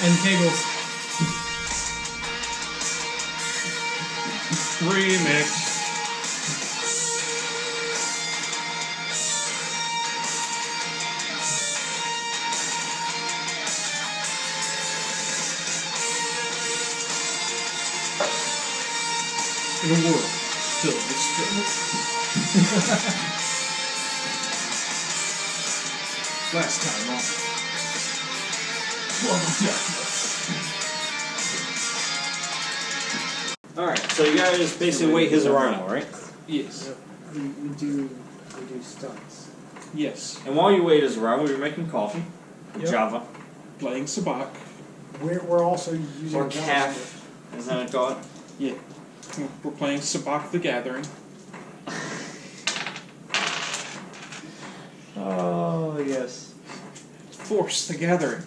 And Kegels. Remix. In a world filled with struggles. Last time on World of Darkness. Alright, so you guys basically wait his arrival, right? Yes. We do stunts. Yes. And while you wait his arrival, you're making coffee. Yep. Java. Playing Sabak. We're also using Or calf. Is that it called? Yeah. We're playing Sabak the Gathering. Oh, yes. Force the Gathering.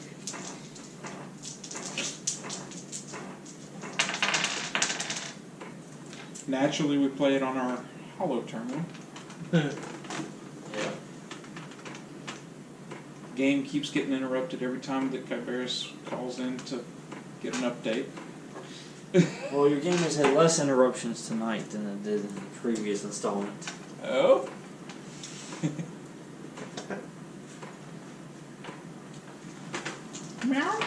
Naturally, we play it on our hollow terminal. Yeah. Game keeps getting interrupted every time that Kyberious calls in to get an update. Well, your game has had less interruptions tonight than it did in the previous installment. Oh? Meow.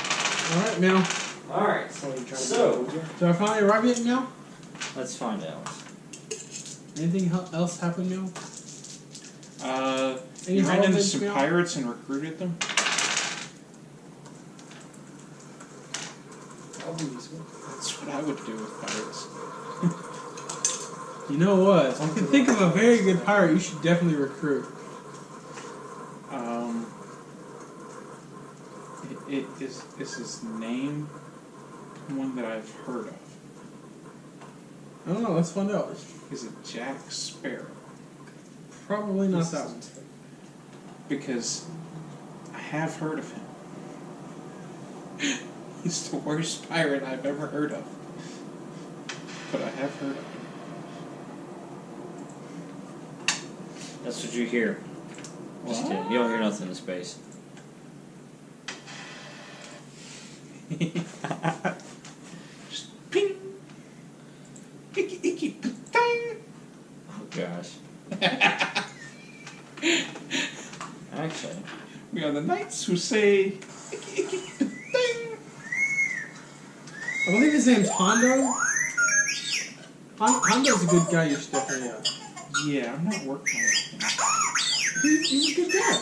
Alright, Meow. Alright, so Do I finally arrive yet, Meow? let's find out. Anything else happen, Meow? Any You ran into holidays, some Meow? pirates and recruited them? That's what I would do with pirates. You know what? If you can think of a very good pirate, you should definitely recruit. Is his name one that I've heard of? I don't know, let's find out. Is it Jack Sparrow? Probably not that one. Because I have heard of him. He's the worst pirate I've ever heard of. But I have heard of him. That's what you hear. Just What? kidding. You don't hear nothing in space. Just ping! Icky, icky, ping! Oh, gosh. Actually. We are the knights who say icky, icky, ping! I believe his name's Hondo. Hondo's a good guy, you should definitely, Yeah, I'm not working with him. He's a good guy.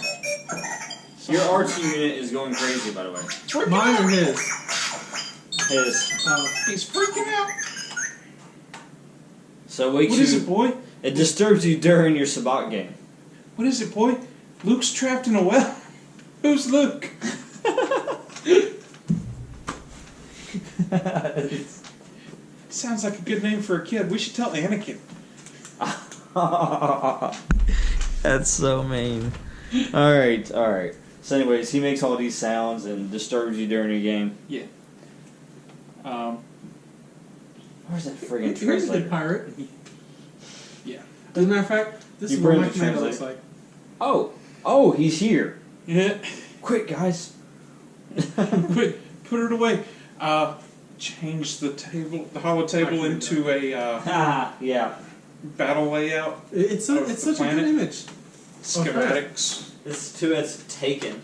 Your RT unit is going crazy, by the way. Mine or his? His. He's freaking out! So it wakes What you. is it, boy? It disturbs you during your Sabak game. What is it, boy? Luke's trapped in a well. Who's Luke? Sounds like a good name for a kid. We should tell Anakin. That's so mean. Alright, alright. So anyways, he makes all these sounds and disturbs you during your game. Yeah. Where's that friggin' He's a translator? good pirate. Yeah. As a matter of fact, this You is what bring my the commander looks translator. like. Oh, he's here. Yeah. Quick, guys. Put it away. Change the table, the hollow table into a Yeah. battle layout. It's Of the such a planet? good image. Schematics. It's taken.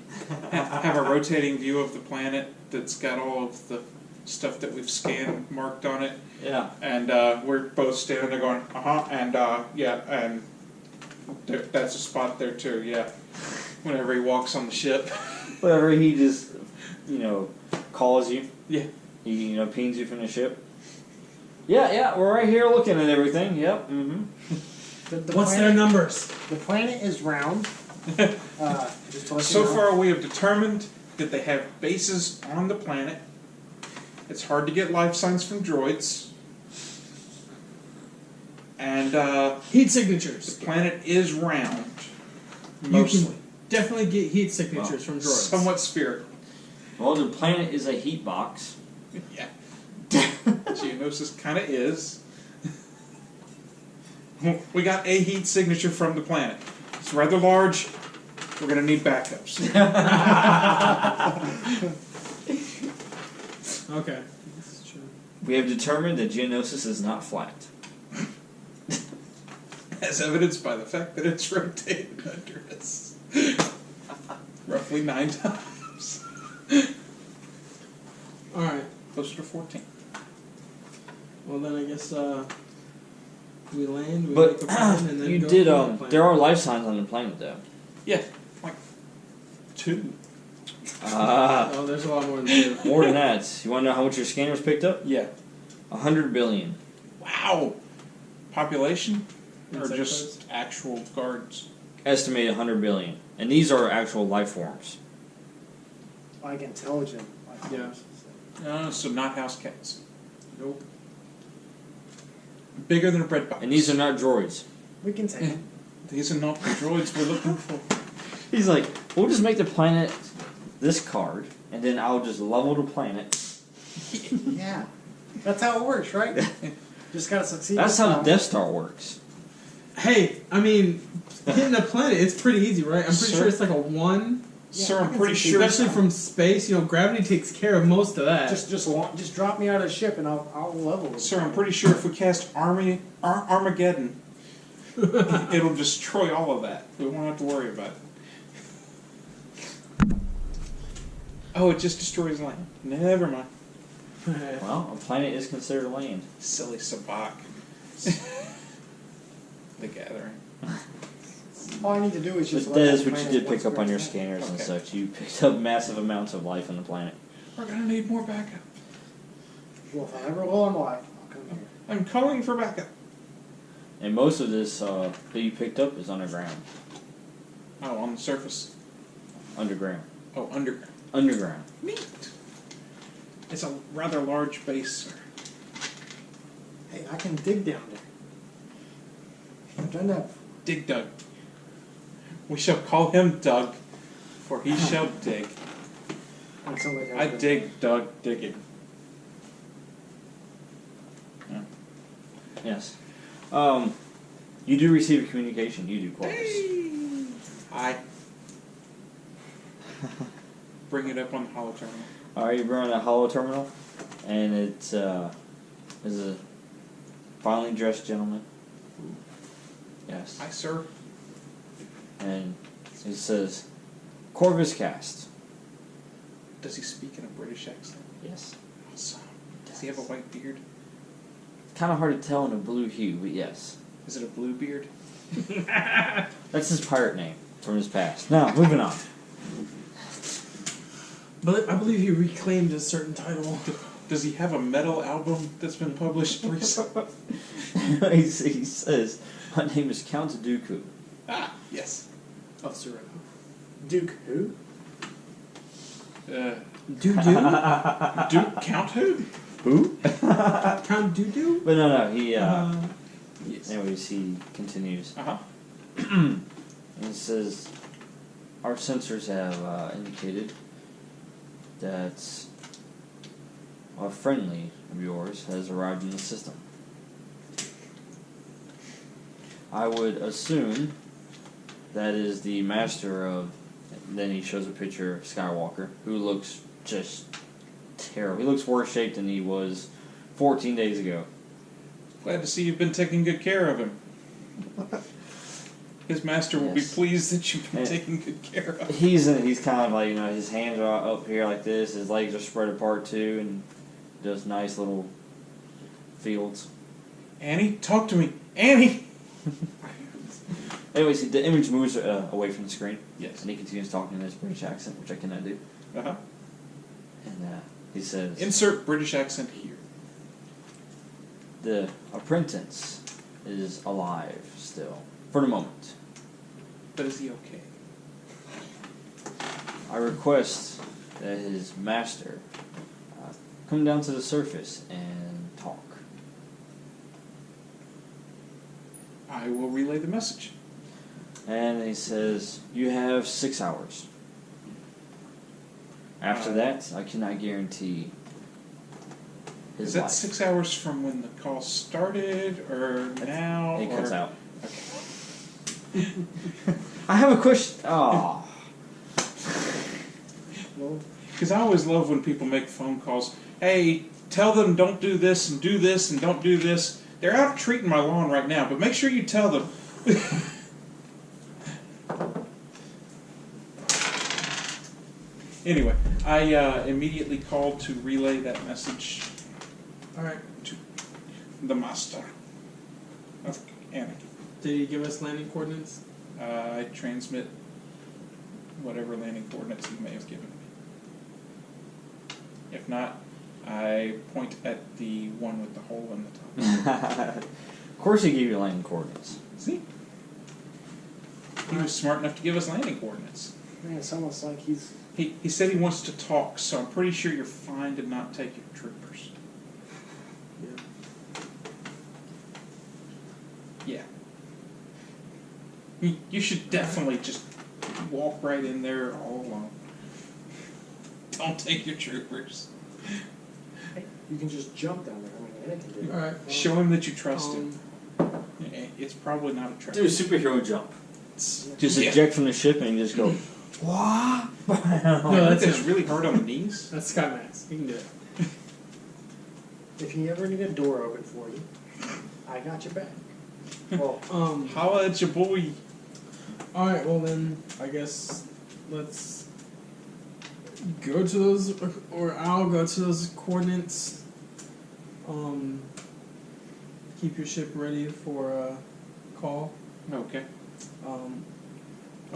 Have a rotating view of the planet that's got all of the stuff that we've scanned marked on it. Yeah. And we're both standing there going, and yeah, and that's a spot there too, yeah. Whenever he walks on the ship. Whatever, he just, calls you. Yeah. He, pings you from the ship. Yeah, we're right here looking at everything. Yep. Mm-hmm. What's their numbers? The planet is round. Just to let So you know. far we have determined that they have bases on the planet. It's hard to get life signs from droids. And Heat signatures. the planet is round. You Mostly. can definitely get heat signatures from droids. Somewhat spherical. Well, the planet is a heat box. Yeah. Geonosis kind of is. We got a heat signature from the planet. It's rather large. We're going to need backups. Okay. This is true. We have determined that Geonosis is not flat. As evidenced by the fact that it's rotated under us. Roughly 9 times. Alright. Closer to 14. Well, then I guess we land, we But make a plan, and then you go did, through the plan. there are life signs on the planet, though. Yeah, like 2. Oh, there's a lot more than 2. More than that. You want to know how much your scanners picked up? Yeah. 100 billion. Wow! Population? Or Insect just actual guards? Estimated 100 billion. And these are actual life forms. Like intelligent. Like Yeah. So not house cats. Nope. Bigger than a bread box. And these are not droids. We can take them. These are not the droids we're looking for. He's like, we'll just make the planet this card, and then I'll just level the planet. Yeah. That's how it works, right? Just gotta succeed. That's how the Death Star works. Hey, I mean, hitting a planet, it's pretty easy, right? I'm pretty Sir? sure it's like a 1. Yeah, Sir, I I'm can pretty see sure. Especially from space, gravity takes care of most of that. Just drop me out of the ship and I'll level it. Sir, I'm pretty sure if we cast Armageddon, it'll destroy all of that. We won't have to worry about it. Oh, it just destroys land. Never mind. Well, a planet is considered land. Silly sabak. The Gathering. All I need to do is just. But let that is that what you planet did pick up on your once scanners and Okay. such. You picked up massive amounts of life on the planet. We're gonna need more backup. Well, if I ever will in life, I'll come here. I'm calling for backup. And most of this that you picked up is underground. Oh, on the surface. Underground. Oh, underground. Underground. Neat. It's a rather large base, sir. Hey, I can dig down there. I've done that. Dig Doug. We shall call him Doug, for he shall dig. That sounds like I dig Doug digging. Yes. You do receive a communication. You do, Corvus. Hi. Bring it up on the holo terminal. Alright, you bring on a holo terminal, and it is a finely dressed gentleman. Yes. Hi, sir. And it says, Corvus Cast. Does he speak in a British accent? Yes. Awesome. Does he have a white beard? Kind of hard to tell in a blue hue, but yes. Is it a blue beard? That's his pirate name from his past. Now, moving on. But I believe he reclaimed a certain title. Does he have a metal album that's been published recently? he says, my name is Count Dooku. Ah, yes. Of Sereno. Duke who? Doo-doo? Duke Count who? Who? Count Doo-doo? But no, he, Yes. anyways, he continues. Uh-huh. And it says, our sensors have indicated that a friendly of yours has arrived in the system. I would assume that is the master of, then he shows a picture of Skywalker, who looks just terrible. He looks worse shape than he was 14 days ago. Glad to see you've been taking good care of him. His master will be Yes. pleased that you've been And taking good care of him. He's kind of like, his hands are up here like this, his legs are spread apart too, and does nice little fields. Annie, talk to me. Annie! Anyways, the image moves away from the screen. Yes. And he continues talking in his British accent, which I cannot do. Uh-huh. And he says, Insert British accent here. the apprentice is alive still, for the moment. But is he okay? I request that his master come down to the surface and talk. I will relay the message. And he says, you have 6 hours. After that, I cannot guarantee his Is that life. 6 hours from when the call started, or now? He cuts or... out. Okay. I have a question. Oh. Well, Because I always love when people make phone calls. Hey, tell them don't do this and do this and don't do this. They're out treating my lawn right now, but make sure you tell them. Anyway, I immediately called to relay that message Alright. to the master of Anakin. Did he give us landing coordinates? I transmit whatever landing coordinates he may have given me. If not, I point at the one with the hole in the top. Of course he gave you landing coordinates. See? He was smart enough to give us landing coordinates. Man, it's almost like he's... He said he wants to talk, so I'm pretty sure you're fine to not take your troopers. Yeah. Yeah. You should definitely just walk right in there all alone. Don't take your troopers. Hey, you can just jump down there. I mean, Anakin did it. Alright. Show him that you trust him. It's probably not a trap. Do a superhero jump. Just Yeah. eject from the ship and just go, what? No, That's that's him. really hard on the knees. That's Skymax. You can do it. If you ever need a door open for you, I got your back. Well, Holla at your boy. Alright, well then, I guess let's go to those, or I'll go to those coordinates. Keep your ship ready for a call. Okay. In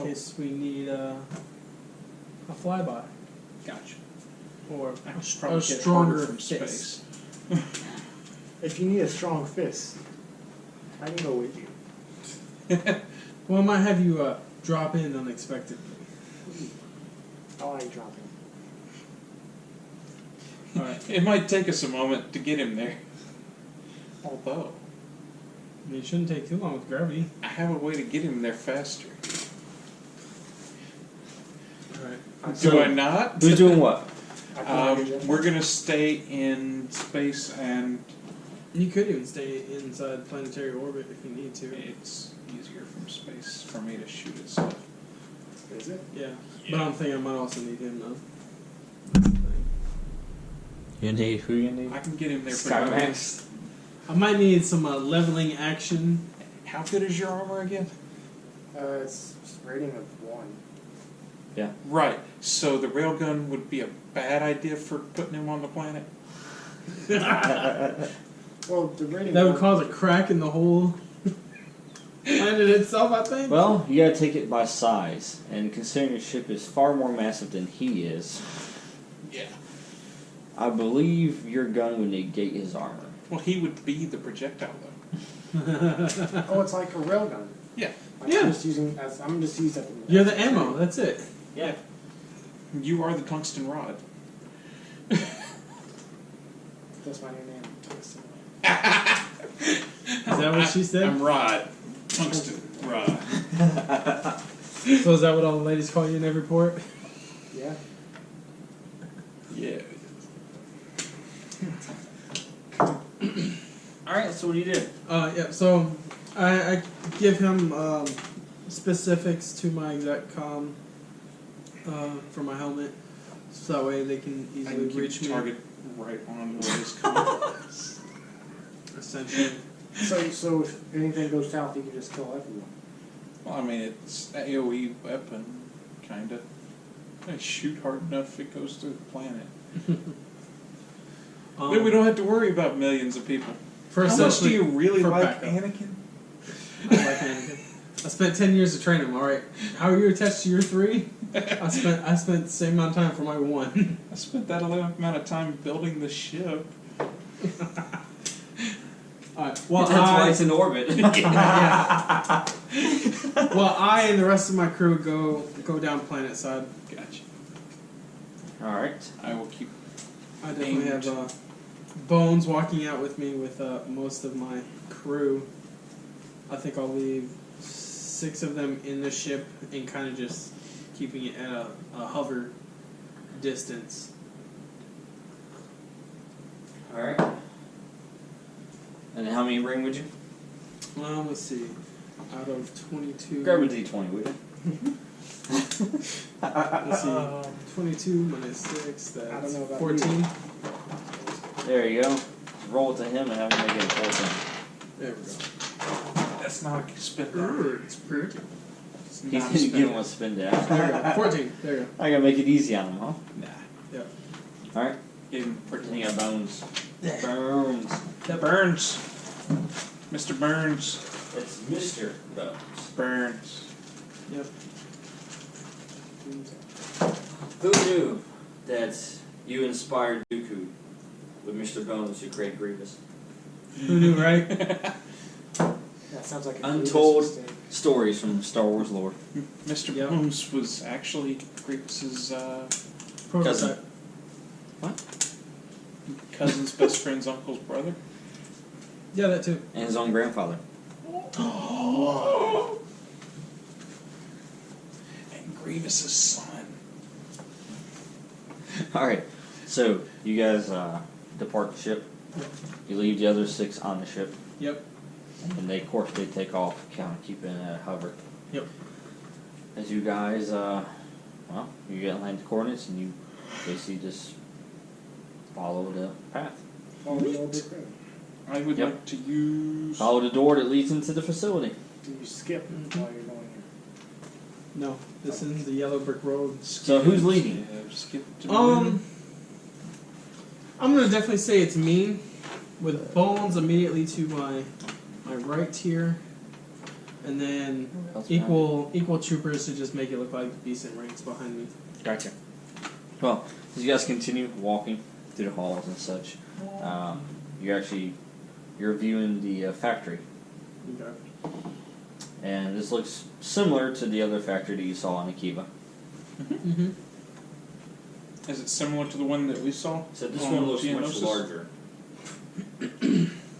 case we need a flyby. Gotcha. Or I should a probably get stronger harder from fist. space. if you need a strong fist, I can go with you. Well, I might have you drop in unexpectedly. I like dropping. Alright. It might take us a moment to get him there. Although, I mean, it shouldn't take too long with gravity. I have a way to get him there faster. Alright. Do I not? Who's doing what? I can manage it. We're gonna stay in space, and You could even stay inside planetary orbit if you need to. it's easier from space for me to shoot at stuff. Is it? Yeah. But I'm thinking I might also need him though. You need, who you need? I can get him there pretty quick. Skymax. I might need some leveling action. How good is your armor again? It's rating of 1. Yeah. Right. So the railgun would be a bad idea for putting him on the planet. Well, the rating... That would cause a crack in the whole planet itself, I think. Well, you gotta take it by size, and considering your ship is far more massive than he is, Yeah. I believe your gun would negate his armor. Well, he would be the projectile, though. Oh, it's like a railgun. Yeah. Yeah. I'm just using as that. You're the ammo, that's it. Yeah. You are the tungsten rod. That's my new name. Tungsten. Is that what she said? I'm Rod. Tungsten Rod. So is that what all the ladies call you in every port? Yeah. Yeah. Alright, so what do you do? Yeah, so I give him specifics to my exact comm for my helmet, so that way they can I easily can keep reach the me. target right on where he's coming. Essentially. So if anything goes south, you can just kill everyone. Well, I mean, it's an AoE weapon, kinda. I shoot hard enough, it goes through the planet. Then we don't have to worry about millions of people. For How much do you essentially- really for like backup. Anakin? I like Anakin. I spent 10 years to train him, alright. How are you attached to your 3? I spent the same amount of time for my 1. I spent that amount of time building the ship. Alright, well That's why it's in orbit. yeah. Well, I and the rest of my crew go down planet side. Gotcha. Alright. I will keep. I definitely have Bones walking out with me with most of my crew. I think I'll leave 6 of them in the ship and kind of just keeping it at a hover distance. Alright. And how many ring would you? Well, let's see. Out of 22. Grab a d20, would you? Let's see. 22 minus 6, that's I don't know about 14. There you go. Roll it to him and have him make it a 14. There we go. That's not a spin down. It's pretty. It's He not a didn't spin give him down. a spin down. There you go. 14. There you go. I gotta make it easy on him, huh? Nah. Yep. Alright. Gave him Then pretty you got Bones. Bones. Burns. Mr. Burns. It's Mr. Bones. Burns. Yep. Who knew that you inspired Dooku with Mr. Bones to create Grievous? Who knew, right? That sounds like a Untold Grievous mistake. stories from Star Wars lore. Mr. Yep. Burns was actually Grievous's Prototype. cousin's best friend's uncle's brother. Yeah, that too. And his own grandfather. And Grievous's son. Alright, so you guys depart the ship. You leave the other 6 on the ship. Yep. And they, of course, they take off, kind of keeping it at hover. Yep. As you guys, you get land the coordinates and you basically just follow the path. Follow the old brick road. I would Yep. like to use. Follow the door that leads into the facility. Do you skip while you're going here? No, this is the yellow brick road. So who's leading? Yeah, skip to the moon. I'm gonna definitely say it's me, with Bones immediately to my right here, and then equal troopers to just make it look like decent ranks behind me. Gotcha. Well, as you guys continue walking through the halls and such, you're viewing the factory. Okay. And this looks similar to the other factory that you saw on Akiva. Mm-hmm. Is it similar to the one that we saw? So this on one looks much Geonosis? larger.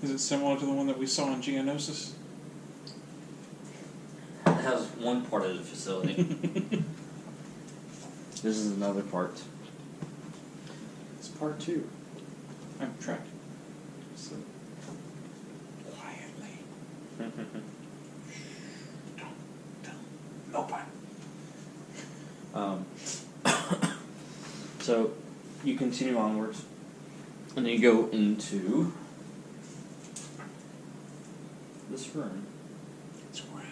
Is it similar to the one that we saw in Geonosis? It has one part of the facility. This is another part. It's part 2. I'm tracking. So quietly. Don't tell nobody. So you continue onwards, and then you go into this room. It's grand.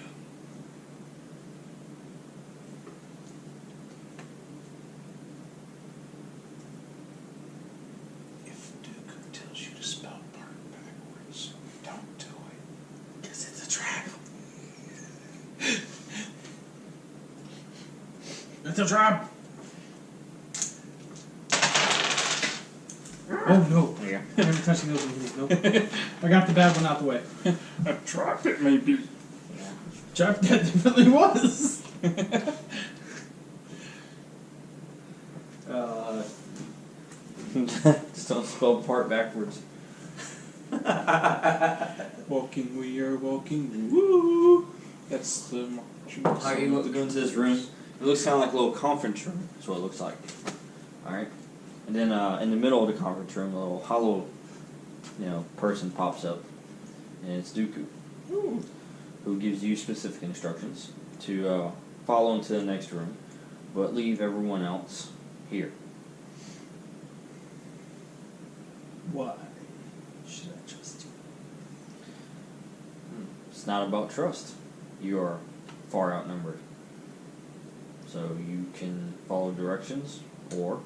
If Dooku tells you to spell part backwards, don't do it. Because it's a trap. It's a trap! Oh no! There you go. I'm never touching those with me. Nope. I got the bad one out the way. A trap it may be. Trap that definitely was! Just don't spell part backwards. Walking, we are walking. Woo! That's the marching Alright, you go into this room. It looks kind of like a little conference room. That's what it looks like. Alright? And then in the middle of the conference room, a little hollow, person pops up. And it's Dooku. Ooh. Who gives you specific instructions to follow into the next room, but leave everyone else here. Why should I trust you? It's not about trust. You are far outnumbered. So you can follow directions, or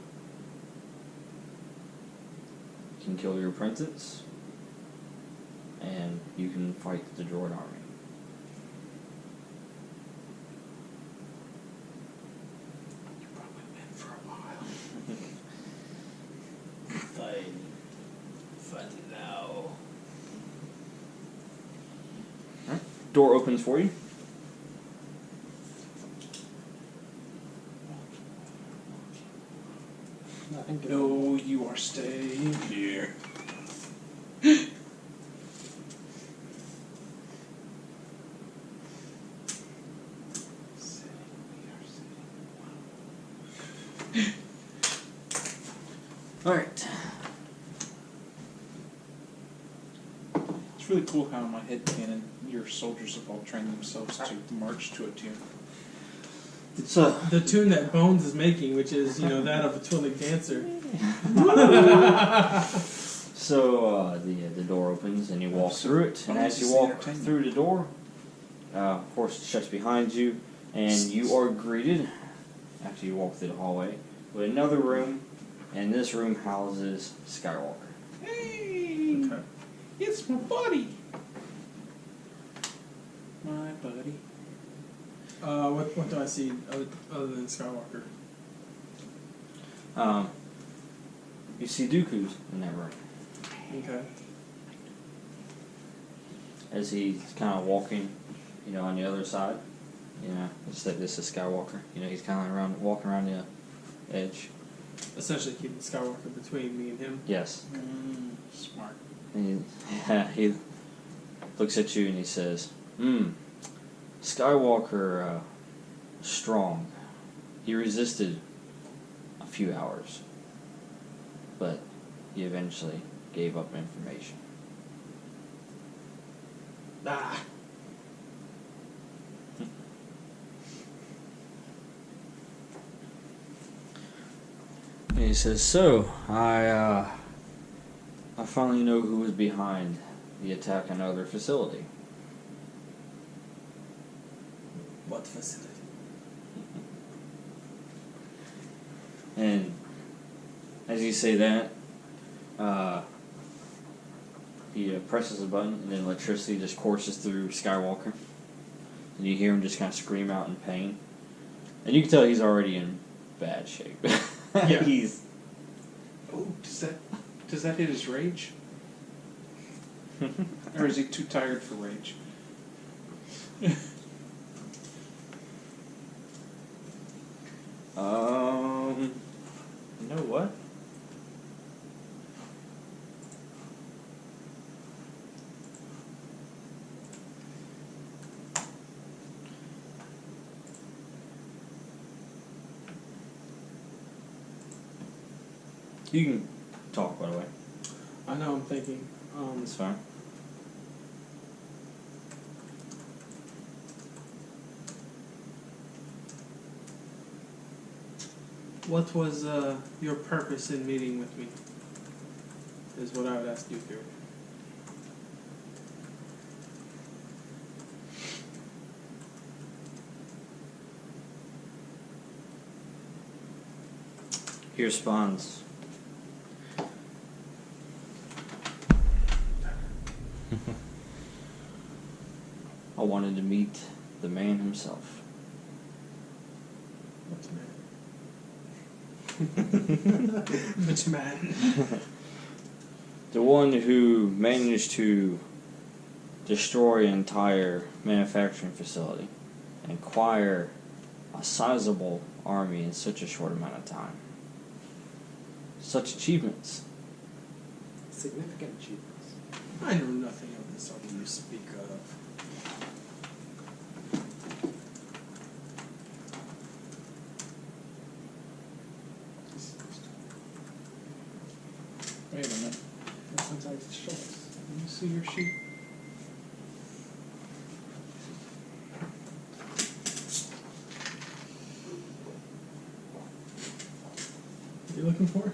you can kill your apprentice, and you can fight the droid army. You probably been for a while. Fight now. Alright. Door opens for you. Nothing good. No, you are staying here. Alright. It's really cool how in my head canon your soldiers have all trained themselves to march to a tune. So the tune that Bones is making, which is that of a twirling dancer. So the door opens and you walk through it, and as you walk through the door, of course it shuts behind you, and you are greeted after you walk through the hallway with another room, and this room houses Skywalker. Hey, Okay. it's my buddy. My buddy. What do I see other than Skywalker? You see Dooku's in that room Okay. as he's kind of walking, on the other side. It's like this is Skywalker. He's kind of walking around the edge. Essentially keeping Skywalker between me and him. Yes. Smart. And he looks at you and he says, Skywalker, strong. He resisted a few hours, but he eventually gave up information. Ah. And he says, so, I finally know who was behind the attack on another facility. What facility? And as you say that, he presses a button, and then electricity just courses through Skywalker. And you hear him just kind of scream out in pain. And you can tell he's already in bad shape. Yeah. He's... Oh, does that hit his rage? Or is he too tired for rage? You know what? You can talk, by the way. I know. I'm thinking. That's fine. What was your purpose in meeting with me? Is what I would ask you here. He responds. I wanted to meet the man himself. What's man? Which man? The one who managed to destroy an entire manufacturing facility and acquire a sizable army in such a short amount of time. Such achievements. Significant achievements. I know nothing of this army you speak of. Wait a minute. That's inside the shorts. Let me see your sheet. What are you looking for?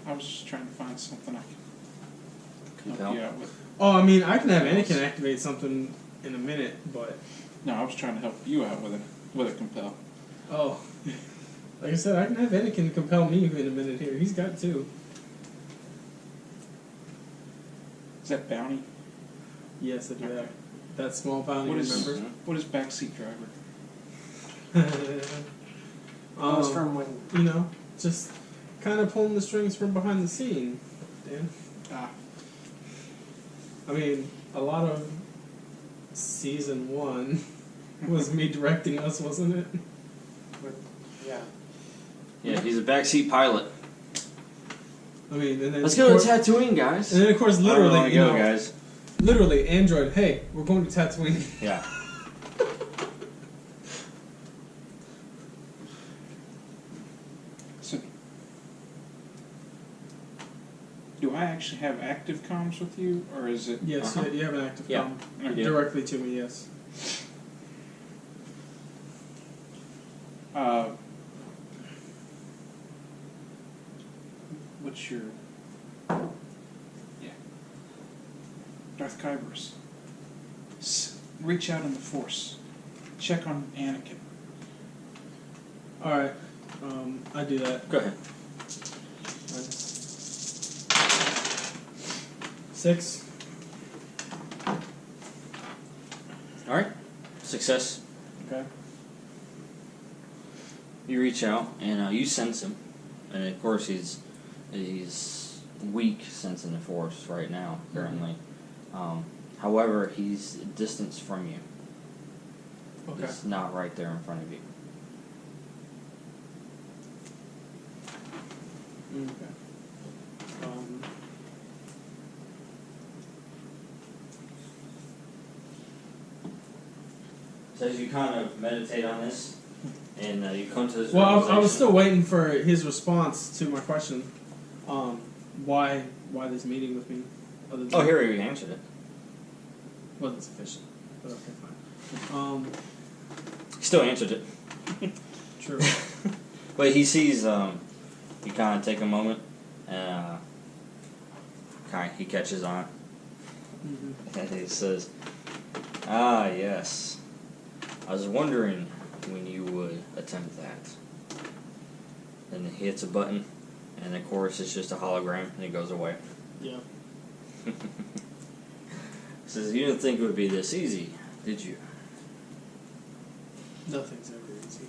I was just trying to find something I can help you out with. Oh, I mean, I can have Anakin activate something in a minute, but... No, I was trying to help you out with a compel. Oh. Like I said, I can have Anakin compel me in a minute here. He's got two. Is that bounty? Yes, I do Okay. that. That small bounty, What is remember? what is backseat driver? That was from when You know, just kind of pulling the strings from behind the scene, Dan. Ah, I mean, a lot of season 1 was me directing us, wasn't it? yeah. Yeah, he's a backseat pilot. I mean, and then Let's of go to course- Tatooine, guys. And then of course, I don't wanna literally, go, guys. literally, Android. Hey, we're going to Tatooine. Yeah. so do I actually have active comms with you, or is it? Yes, you have an active Yeah, comm you do. directly to me. Yes. What's your? Yeah. Darth Kyberious. Reach out in the Force. Check on Anakin. All right. I do that. Go ahead. 6. All right. Success. Okay. You reach out and you sense him, and of course he's weak sensing the force right now currently. However, he's distanced from you. Okay. He's not right there in front of you. Okay. So as you kind of meditate on this, and you come to this. Well, I was realization- still waiting for his response to my question. Why this meeting with me? Other than Oh, here you answered it. wasn't sufficient. But okay, fine. He still answered it. True. But he sees, you kind of take a moment, and he catches on, Mm-hmm. and he says, "Ah, yes. I was wondering when you would attempt that." And he hits a button, and of course it's just a hologram, and it goes away. Yeah. He says, "You didn't think it would be this easy, did you?" Nothing's ever easy.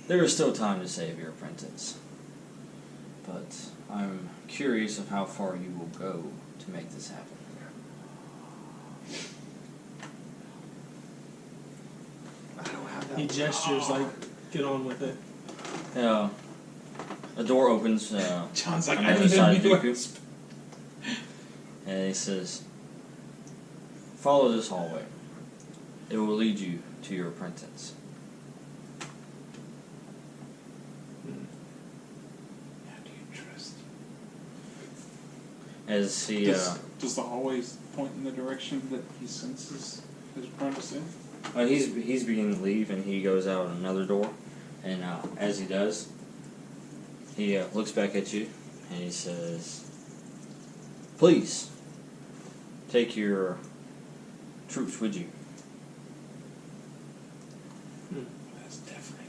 There is still time to save your apprentice. But I'm curious of how far you will go to make this happen. I don't have that. He gestures like, get on with it. A door opens John's like, on I the other need side of to Dooku, and he says, "Follow this hallway. It will lead you to your apprentice." How do you trust? As he, Does the hallway point in the direction that he senses his apprentice in? he's beginning to leave, and he goes out another door, and as he does, he looks back at you, and he says, "Please, take your troops with you." That's definitely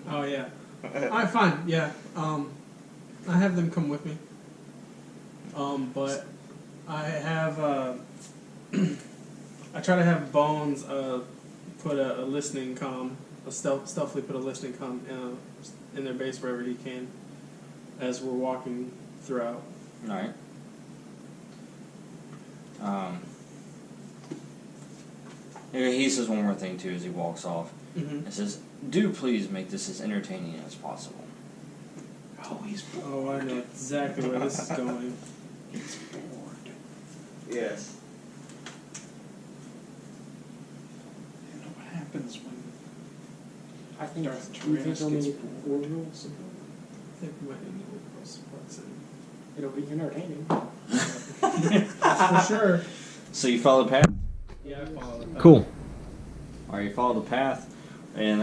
not a Oh yeah. Alright, fine. Yeah. I have them come with me. But I have I try to have Bones put a listening comm, stealthily put a listening comm in their base wherever he can, as we're walking throughout. All right. He says one more thing too as he walks off. Mm-hmm. He says, "Do please make this as entertaining as possible." Oh, he's bored. Oh, I know exactly where this is going. He's bored. Yes. You know what happens when I think Darth you think Kyberious they'll gets need bored? orbital support. I think we might need a little cross support soon. It'll be entertaining. That's for sure. So you follow the path? Yeah, I follow it. Cool. Alright, you follow the path, and,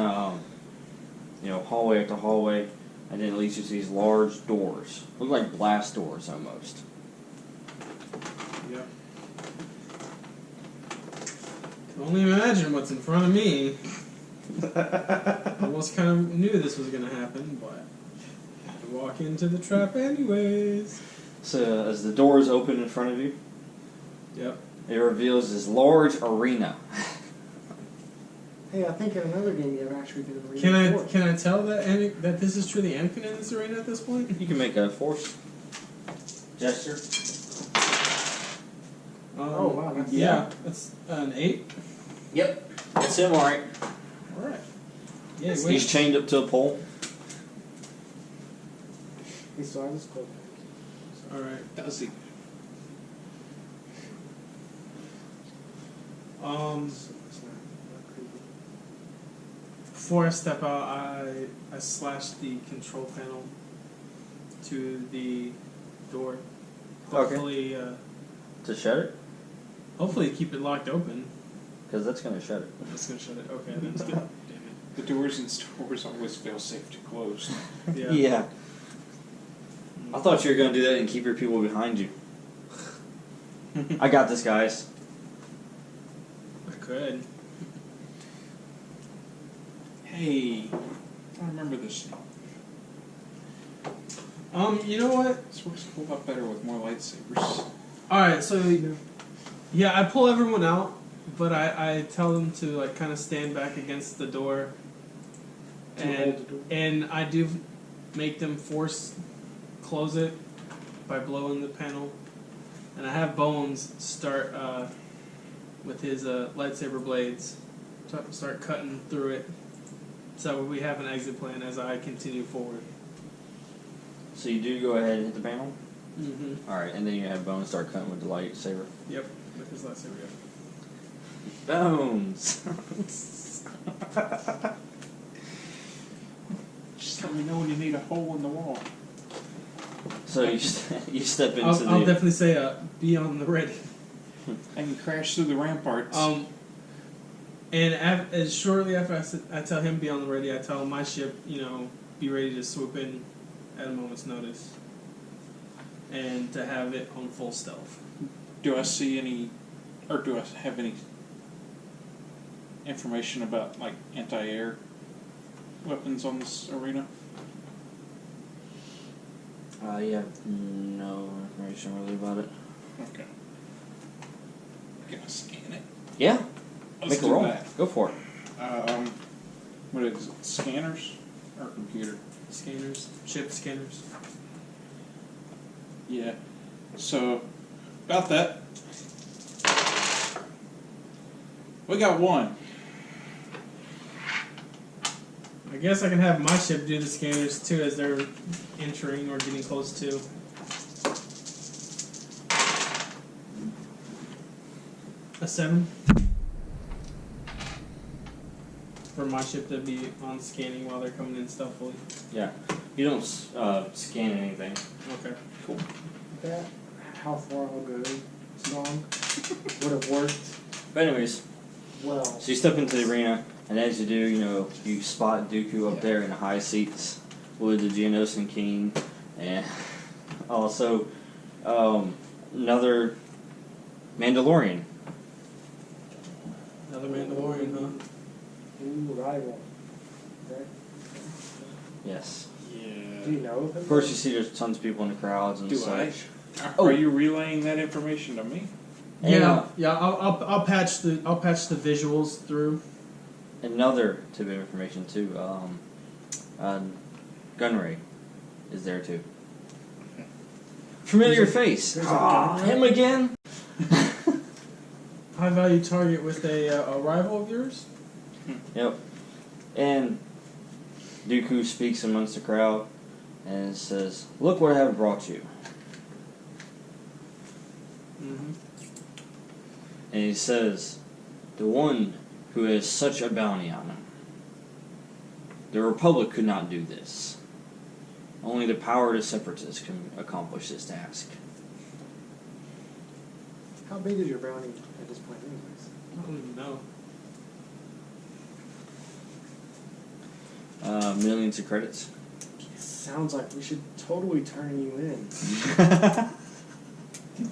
hallway after hallway, and then it leads you to these large doors. Look like blast doors, almost. Yep. Can only imagine what's in front of me. Almost kind of knew this was going to happen, but had to walk into the trap anyways. So, as the doors open in front of you, Yep. it reveals this large arena. Hey, I think in another game you have actually been reinforced. Can I tell that this is truly Anakin in this arena at this point? You can make a force gesture. Oh, wow, that's- Yeah, that's an 8. Yep. That's him, alright. All right. Yeah, He's chained up to a pole. He still has his cloak. All right. does he? It's not creepy. Before I step out, I slash the control panel to the door. Hopefully, To shut it? hopefully keep it locked open. Because that's going to shut it. That's gonna shut it. Okay, that's good. Damn The doors in stores always feel safe to close. it. Yeah. I thought you were going to do that and keep your people behind you. I got this, guys. I could. Hey, I remember this. You know what? This works a whole lot better with more lightsabers. Alright, so yeah, I pull everyone out, but I tell them to like kind of stand back against the door, and I do make them force close it by blowing the panel, and I have Bones start with his lightsaber blades, start cutting through it, so we have an exit plan as I continue forward. So you do go ahead and hit the panel? Mm-hmm. Alright, and then you have Bones start cutting with the lightsaber. Yep, with his lightsaber. Yep. Bones! Just let me know when you need a hole in the wall. So you step into I'll definitely say be on the ready. And you crash through the ramparts. And as shortly after I tell him be on the ready, I tell my ship, be ready to swoop in at a moment's notice, and to have it on full stealth. Do I see any, or do I have any information about like anti-air weapons on this arena? You have no information really about it. Okay. Can I scan it? Yeah, Let's make a do roll. that. Go for it. What is it? Scanners or computer? Scanners, ship scanners. Yeah. So, about that. We got one. I guess I can have my ship do the scanners too as they're entering or getting close to. A 7. For my ship to be on scanning while they're coming in stealthily. Yeah. You don't scan anything. Okay. Cool. That, how far I'll go long would have worked But anyways, well. so you step into the arena, and as you do, you spot Dooku up there in the high seats with the Geonosis King, and also another Mandalorian. Another Mandalorian, huh? Ooh, rival. Okay. Yes. Yeah. Do you know him? Of course, you see there's tons of people in the crowds and Do such. Are you relaying that information to me? And, Yeah. I'll patch the visuals through. another tip of information too. Gunray is there too. Familiar face. there's a Gunray? Him again. High value target with a rival of yours. Yep. And Dooku speaks amongst the crowd and says, "Look what I have brought you." Mm-hmm. And he says, "The one who has such a bounty on him. The Republic could not do this. Only the power of the Separatists can accomplish this task." How big is your bounty at this point, anyways? I don't even know. Millions of credits. Sounds like we should totally turn you in.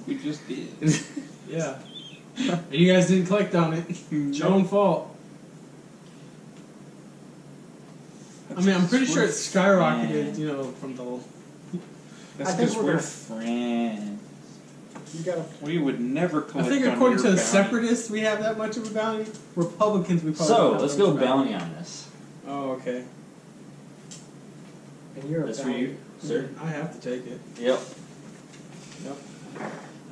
We just did. Yeah. And you guys didn't collect on it. It's your own fault. I mean, I'm pretty sure it skyrocketed, from the... That's I think because we're we're gonna- friends. You gotta. We would never I collect think on according your to the bounty. Separatists, we have that much of a bounty. Republicans, we probably So, don't have let's that go much of a bounty on this. Oh, okay. And you're That's a for bounty. you, sir. I have to take it. Yep. Yep.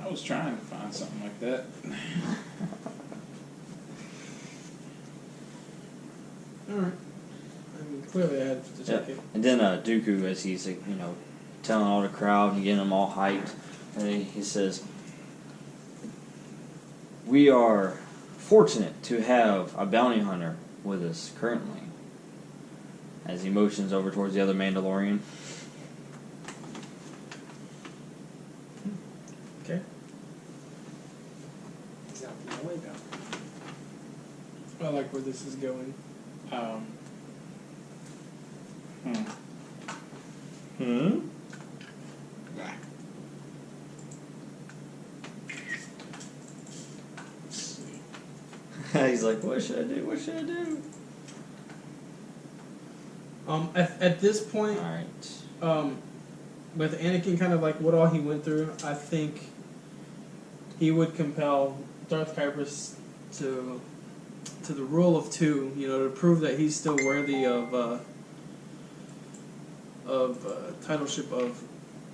I was trying to find something like that. Alright. I mean, clearly I had to take Yep. it. And then Dooku, as he's telling all the crowd and getting them all hyped, and he says, "We are fortunate to have a bounty hunter with us currently. as he motions over towards the other Mandalorian. Okay. He's out the way down. I like where this is going. Ah. Let's see. He's like, what should I do? What should I do? At this point, Alright. with Anakin kind of like what all he went through, I think he would compel Darth Kyberious to the rule of 2, you know, to prove that he's still worthy of titleship of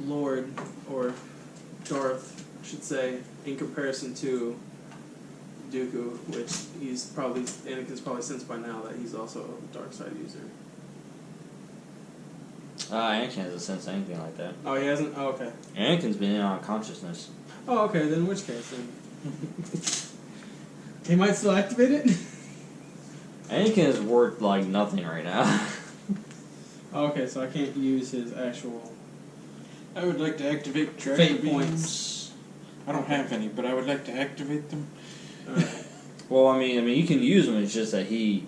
Lord, or Darth, I should say, in comparison to Dooku, which Anakin's probably sensed by now that he's also a dark side user. Anakin hasn't sensed anything like that. Oh, he hasn't? Oh, okay. Anakin's been in on consciousness. Oh, okay, then in which case, then. He might still activate it? Anakin is worth like nothing right now. Oh, okay, so I can't use his actual... I would like to activate Fate tractor beams. points. I don't have any, but I would like to activate them. Well, I mean, you can use him. It's just that he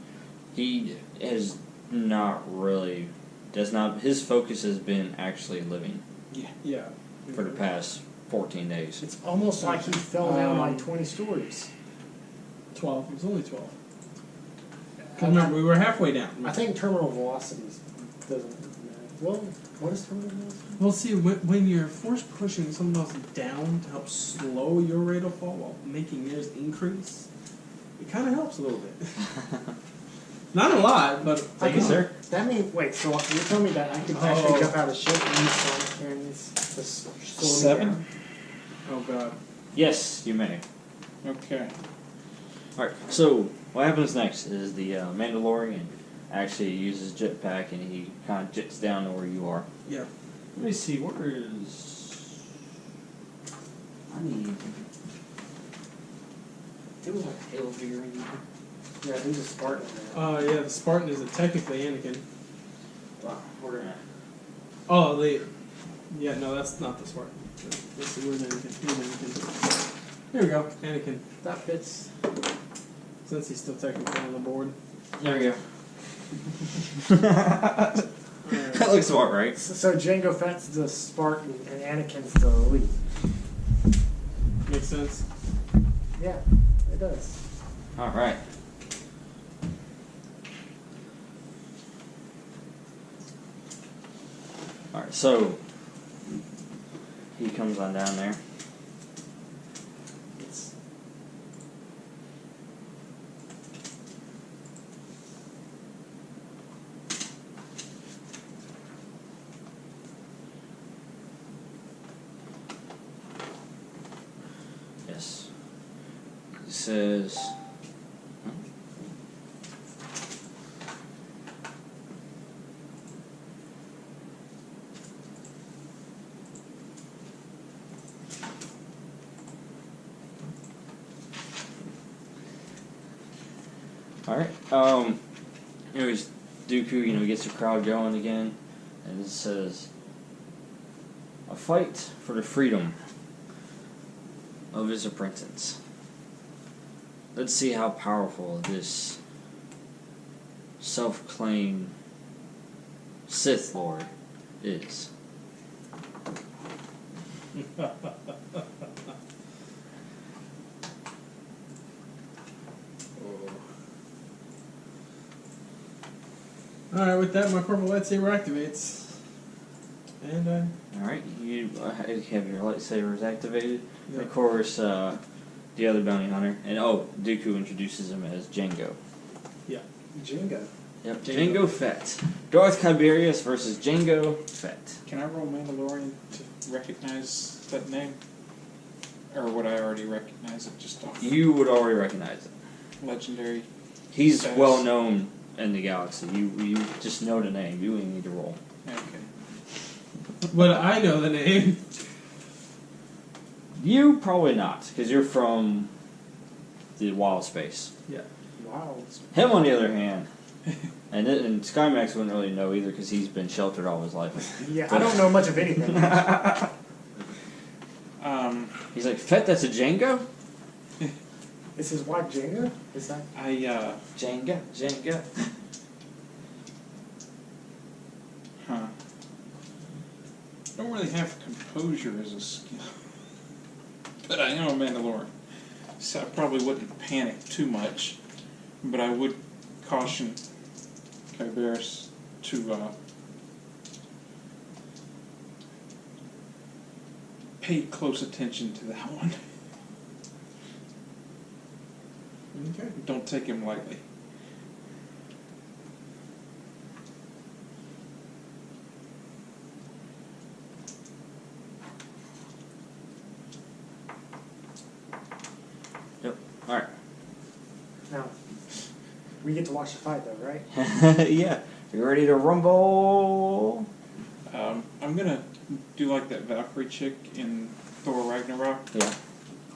has not really his focus has been actually living Yeah. for the past 14 days. It's almost like he fell down like 20 stories. 12. It was only 12. Because remember, we were halfway down. I think terminal velocities doesn't matter. Well, what is terminal velocity? Well, see, when you're force pushing someone else down to help slow your rate of fall while making theirs increase, it kind of helps a little bit. Not a lot, but... Thank you, sir. That means, wait, so you're telling me that I could actually jump out of the ship and use sonic cannons to slow me 7? down? Oh, God. Yes, you may. Okay. Alright, so what happens next is the Mandalorian actually uses jetpack and he kind of jets down to where you are. Yeah. Let me see, where is... I need... There was like a Halo figure in there. Yeah, there's a Spartan there. Yeah, the Spartan is technically Anakin. Wow, we're gonna... Oh, yeah, no, that's not the Spartan. Let's see, where's Anakin? Here's Anakin. Here we go, Anakin. That fits. Since he's still technically on the board. There we go. That looks smart, right? So Jango Fett's the Spartan and Anakin's the elite. Makes sense. Yeah, it does. Alright. Alright, so he comes on down there. Yes. He says... Alright, anyways, Dooku, gets the crowd going again, and it says, a fight for the freedom of his apprentice. Let's see how powerful this self-claimed Sith Lord is. Alright, with that, my purple lightsaber activates. And, Alright, you have your lightsabers activated. Yeah. Of course, the other bounty hunter. And, Dooku introduces him as Jango. Yeah. Jango. Yep, Jango Fett. Darth Kyberious versus Jango Fett. Can I roll Mandalorian to recognize that name? Or would I already recognize it just off You would already recognize it. legendary? He's status? well known in the galaxy. You just know the name. You wouldn't need to roll. Okay. but I know the name. You probably not, because you're from the wild space. Yeah. Wow. Him, on the other hand, And Skymax wouldn't really know either because he's been sheltered all his life. Yeah, I don't know much of anything. He's like, Fett, that's a Jenga? Is his wife Jenga? Is that? Jenga. Huh. Don't really have composure as a skill. But I am a Mandalorian. So I probably wouldn't panic too much. But I would caution Kyberious to pay close attention to that one. Okay. Don't take him lightly. Yep. Alright. Now, we get to watch the fight though, right? Yeah. You ready to rumble? I'm gonna do like that Valkyrie chick in Thor Ragnarok. Yeah.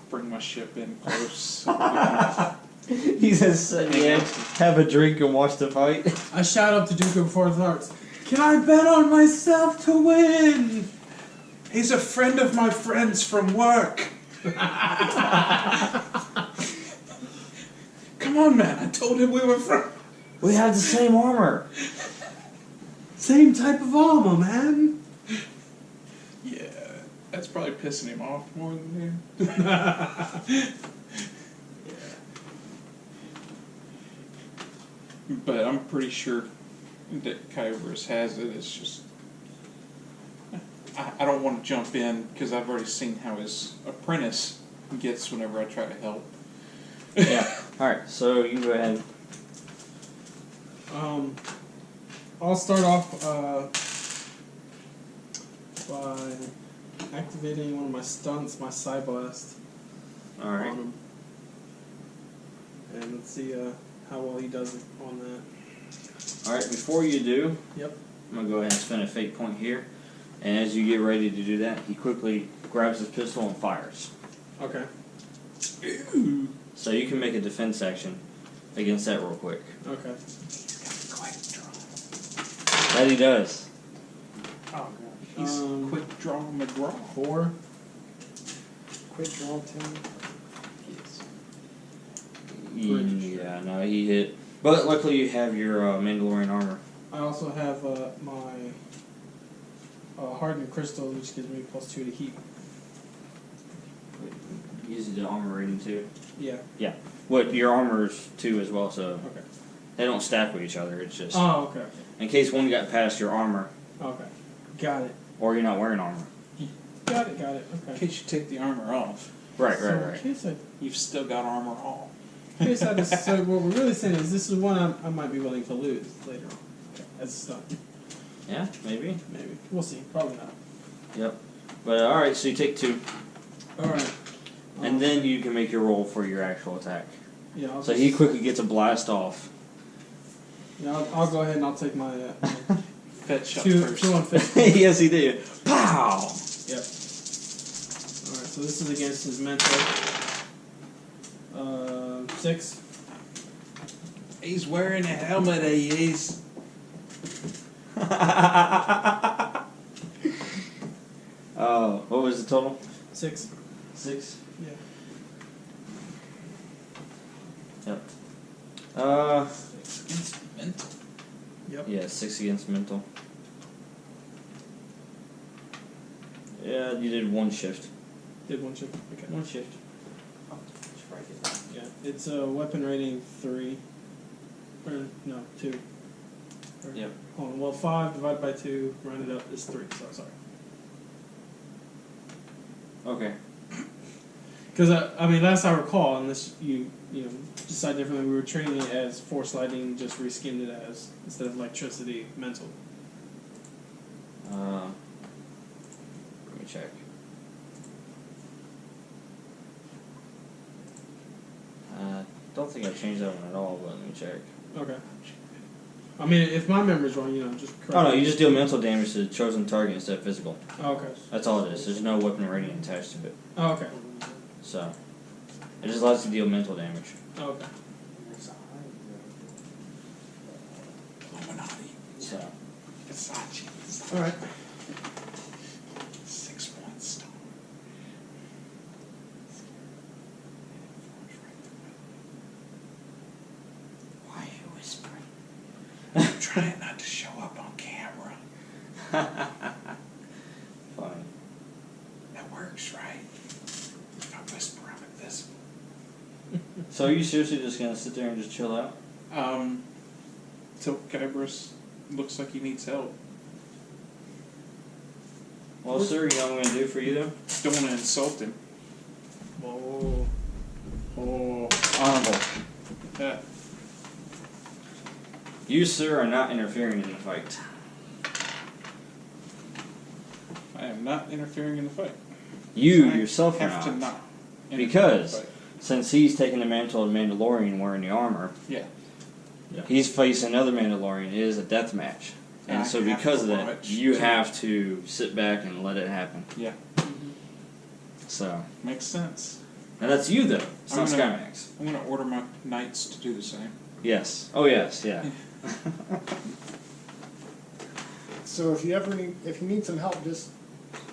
Bring my ship in close. So we can- He says, yeah, have a drink and watch the fight. I shout up to Dooku before it starts. Can I bet on myself to win? He's a friend of my friend's from work. Come on, man. I told him we were friends. We have the same armor. Same type of armor, man. Yeah, that's probably pissing him off more than you. But I'm pretty sure that Kyberious has it. It's just I don't want to jump in because I've already seen how his apprentice gets whenever I try to help. Yeah. Alright, so you can go ahead. I'll start off by activating one of my stunts, my Psy Blast, Alright. on him. And let's see how well he does it on that. Alright, before you do, Yep. I'm going to go ahead and spend a fate point here. And as you get ready to do that, he quickly grabs his pistol and fires. Okay. So you can make a defense action against that real quick. Okay. That he does. Oh god. He's quick draw McGraw. 4. Quick draw 10. Yeah, no, he hit. But luckily you have your Mandalorian armor. I also have my hardened crystal, which gives me +2 to heat. Uses the armor rating too. Yeah. Yeah. What your armor's 2 as well, so Okay. they don't stack with each other. It's just Oh, okay. in case one got past your armor, Okay. Got it. or you're not wearing armor. Got it. Okay. In case you take the armor off, Right, So right. you've still got armor on. In case I just, so what we're really saying is this is one I might be willing to lose later on. Okay. As a stunt. Yeah, maybe. Maybe. We'll see. Probably not. Yep. But alright, so you take 2. Alright. And then you can make your roll for your actual attack. Yeah, So he quickly gets a blast off. Yeah, I'll go ahead and I'll take my Fetch shot 2 first. on 50. Yes, he did. Pow! Yep. Alright, so this is against his mental. 6. He's wearing a helmet, he is. Oh, what was the total? 6. 6? Yeah. Yep. 6 against mental. Yep. Yeah, 6 against mental. Yeah, you did 1 shift. Did 1 shift. Okay. 1 shift. Yeah. It's a weapon rating 3. Or, no, 2. Or, Yep. Hold on. Well, 5 divided by 2, rounded up, is 3. So, sorry. Okay. Because, I mean, last I recall, unless you decide differently, we were treating it as force lightning, just reskinned it as, instead of electricity, mental. Let me check. Don't think I changed that one at all, but let me check. Okay. I mean, if my memory's wrong, just correct. Oh no, you just deal mental damage to the chosen target instead of physical. Oh, okay. That's all it is. There's no weapon rating attached to it. Oh, okay. So, it just allows you to deal mental damage. Oh, okay. So, Versace. All right. 6-point star. why are you whispering? I'm trying not to show up on camera. Fine. That works, right? If I whisper, I'm invisible. So are you seriously just gonna sit there and just chill out? Till Kyberious looks like he needs help. Well, sir, you know what I'm gonna do for you though? Don't want to insult him. Oh. Oh. Honorable. That. You, sir, are not interfering in the fight. I am not interfering in the fight. You I yourself are have to not. interfere in the Because fight. since he's taking the mantle of Mandalorian wearing the armor, Yeah. he's facing another Mandalorian. It is a death match. And I so have because to of that, watch you too. have to sit back and let it happen. Yeah. So, Makes sense. now that's you though. It's I'm not gonna- Skymax. I'm going to order my knights to do the same. Yes. Oh yes, yeah. So if you need some help, just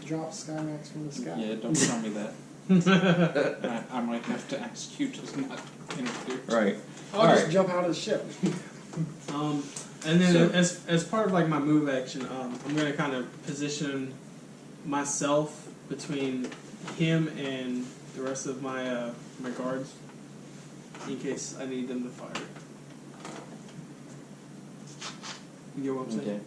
drop Skymax from the sky. Yeah, don't tell me that. I might have to ask you to not interfere. Right. I'll All just right. jump out of the ship. And then So- as part of like my move action, I'm gonna kind of position myself between him and the rest of my my guards in case I need them to fire. You get what I'm saying? Okay.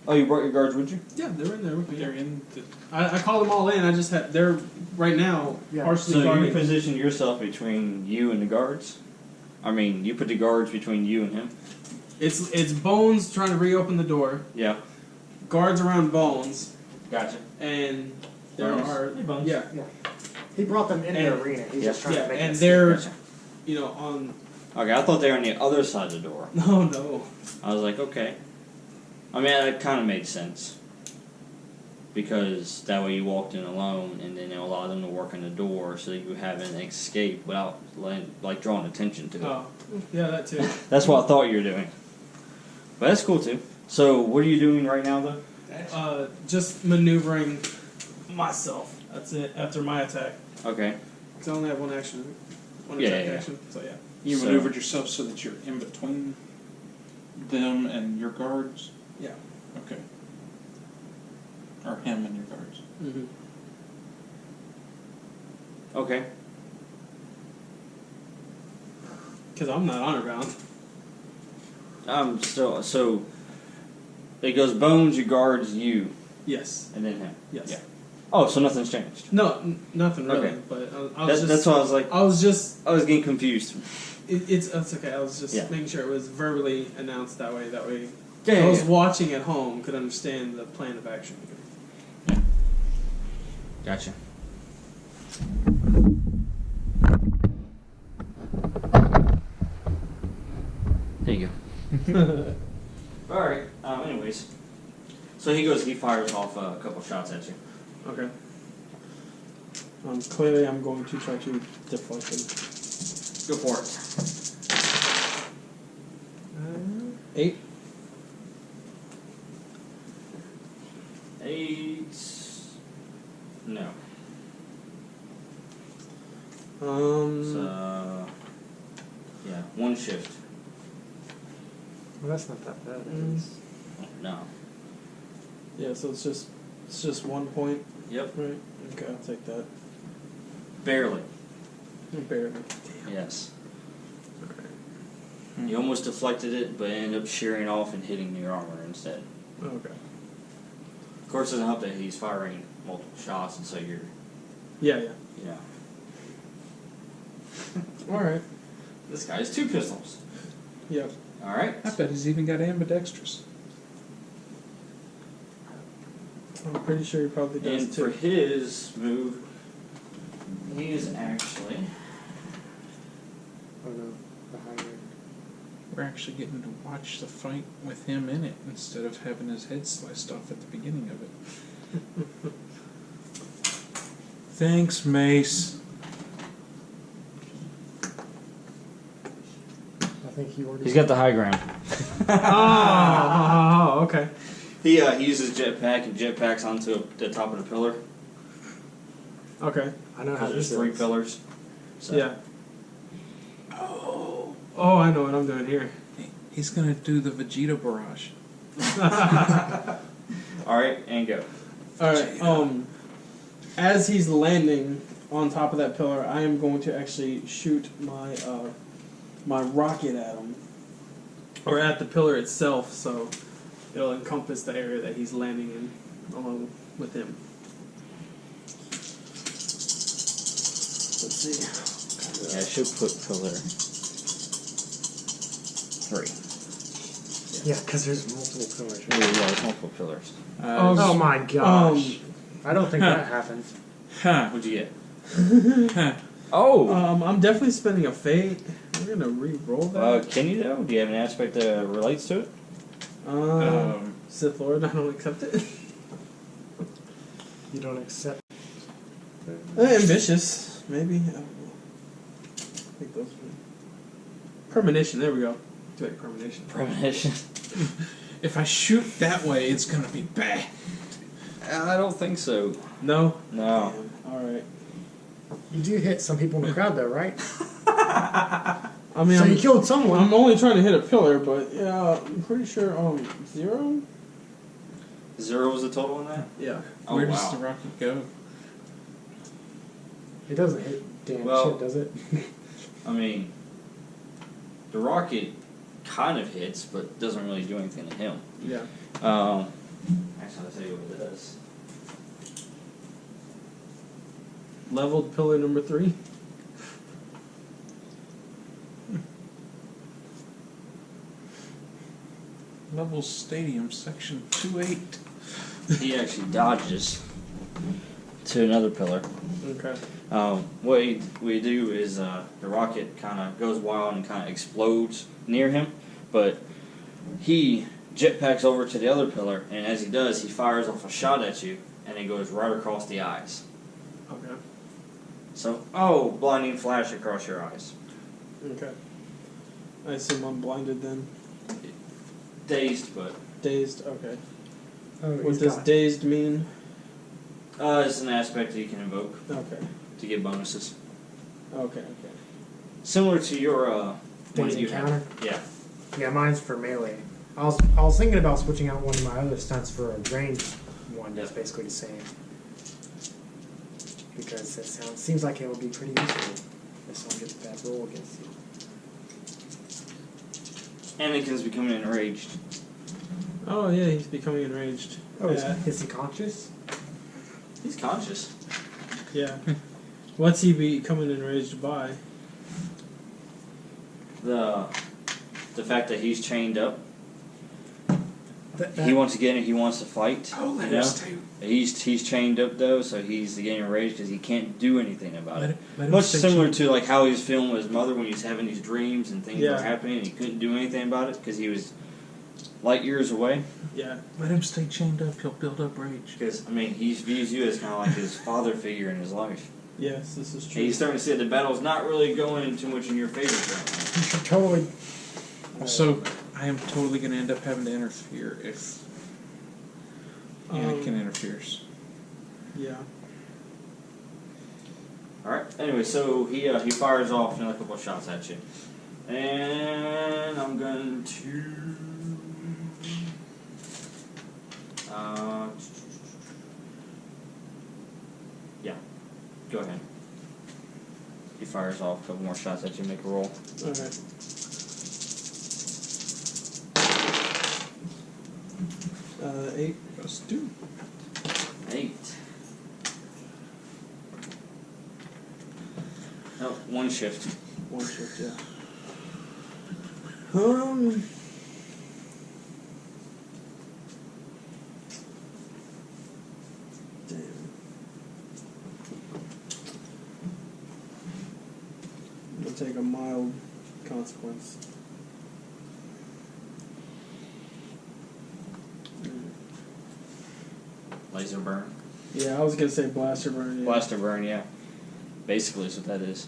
Oh, you brought your guards with you? Yeah, they're in there with me. They're in the. I called them all in. I just had they're right now Yeah. partially So you guarding. position yourself between you and the guards? I mean, you put the guards between you and him? It's Bones trying to reopen the door. Yeah. Guards around Bones, Gotcha. and there Bones. are Hey, Bones. yeah He brought them in And- the arena. He's just trying yeah, to make and it they're Gotcha. you know on Okay, I thought they were on the other side of the door. no. I was like, okay. I mean, that kind of made sense. Because that way you walked in alone, and then it allowed them to work on the door so that you have an escape without like drawing attention to it. Oh, yeah, that too. That's what I thought you were doing. But that's cool too. So, what are you doing right now, though? Just maneuvering myself. That's it. After my attack, Okay. 'cause I only have one action, one Yeah, attack yeah. action. So yeah. You So- maneuvered yourself so that you're in between them and your guards? Yeah. Okay. Or him and your guards. Mm-hmm. Okay. Because I'm not honor bound. Still, so it goes Bones, you guards, you, Yes. and then him. Yes. Yeah. Oh, so nothing's changed. No, nothing really. Okay. But I was just. That's why I was like, I was just. I was getting confused. It's okay. I was just Yeah. making sure it was verbally announced that way. That way, Yeah, those yeah. watching at home could understand the plan of action. Gotcha. There you go. Alright, anyways. So he fires off a couple shots at you. Okay. Clearly, I'm going to try to deflect them. Go for it. 8. 8. No. So, yeah, one shift. Well, that's not that bad. No. Yeah, so it's just 1 point, Yep. right? Okay, I'll take that. Barely. Barely. Yes. Alright. You almost deflected it, but ended up shearing off and hitting your armor instead. Okay. Of course, it doesn't help that he's firing multiple shots, and so you're, Yeah. you know. All right. This guy has 2 pistols. Yep. Alright. I bet he's even got ambidextrous. I'm pretty sure he probably does And too. for his move, he is actually. Oh no, behind you. We're actually getting to watch the fight with him in it instead of having his head sliced off at the beginning of it. Thanks, Mace. I think keyboard. He's got the high ground. Oh, okay. He uses jetpack and jetpacks onto the top of the pillar. Okay. I know how There's this 3 is. pillars. So. Yeah. Oh, I know what I'm doing here. He's gonna do the Vegeta barrage. Alright, and go. Alright, as he's landing on top of that pillar, I am going to actually shoot my my rocket at him. Or at the pillar itself, so it'll encompass the area that he's landing in along with him. Let's see. Yeah, I should put pillar 3. Yeah, because there's multiple pillars. Yeah, Right? there's multiple pillars. Oh my gosh. I don't think that happens. Huh. What'd you get? Huh. Oh! I'm definitely spending a fate. We're gonna re-roll that. Can you though? Do you have an aspect that relates to it? Sith Lord, I don't accept it. You don't accept. Ambitious, maybe. I don't know. I think those are premonition. There we go. Do it, premonition. Premonition. If I shoot that way, it's gonna be bad. I don't think so. No. No. All right. You do hit some people in the crowd, though, right? I mean, So I'm, you killed someone. I'm only trying to hit a pillar, but yeah, I'm pretty sure 0. 0 was the total on that? Yeah. Oh, Where wow. does the rocket go? It doesn't hit damn Well- shit, does it? I mean, the rocket kind of hits, but doesn't really do anything to him. Yeah. Actually, I'll tell you what it does. Leveled pillar number 3. Level Stadium, section 28. He actually dodges to another pillar. Okay. What we do is the rocket kind of goes wild and kind of explodes near him, but he jetpacks over to the other pillar, and as he does, he fires off a shot at you, and it goes right across the eyes. Okay. So, blinding flash across your eyes. Okay. I assume I'm blinded then. Dazed, but Dazed. Okay. Oh, What he's does got- dazed mean? it's an aspect that you can invoke Okay. to get bonuses. Okay. Similar to your one Dazed that you have. encounter? Yeah. Yeah, mine's for melee. I was thinking about switching out one of my other stunts for a ranged one that's basically the same. Because it seems like it would be pretty useful if someone gets a bad roll against you. Anakin's becoming enraged. Oh yeah, he's becoming enraged. Oh, Yeah. is he conscious? He's conscious. Yeah. What's he becoming enraged by? The fact that he's chained up. That- He wants to get in. He wants to fight. Oh, let you him know? stay. He's chained up though, so he's getting enraged because he can't do anything about it. Let him Much stay similar chained. to like how he was feeling with his mother when he's having these dreams and things Yeah. were happening and he couldn't do anything about it because he was light years away. Yeah. Let him stay chained up. He'll build up rage. Because I mean, he views you as kind of like his father figure in his life. Yes, this is And true. he's starting to see that the battle's not really going too much in your favor currently. You should totally. So I am totally going to end up having to interfere if Anakin interferes. Yeah. All right. Anyway, so he fires off another couple of shots at you, and I'm going to. Yeah. Go ahead. He fires off a couple more shots at you. Make a roll. Alright. Eight. Let's do. 8. No, one shift. One shift, yeah. Damn. I'm gonna take a mild consequence. Laser burn. Yeah, I was gonna say blaster burn. Yeah. Blaster burn, yeah. Basically, is what that is.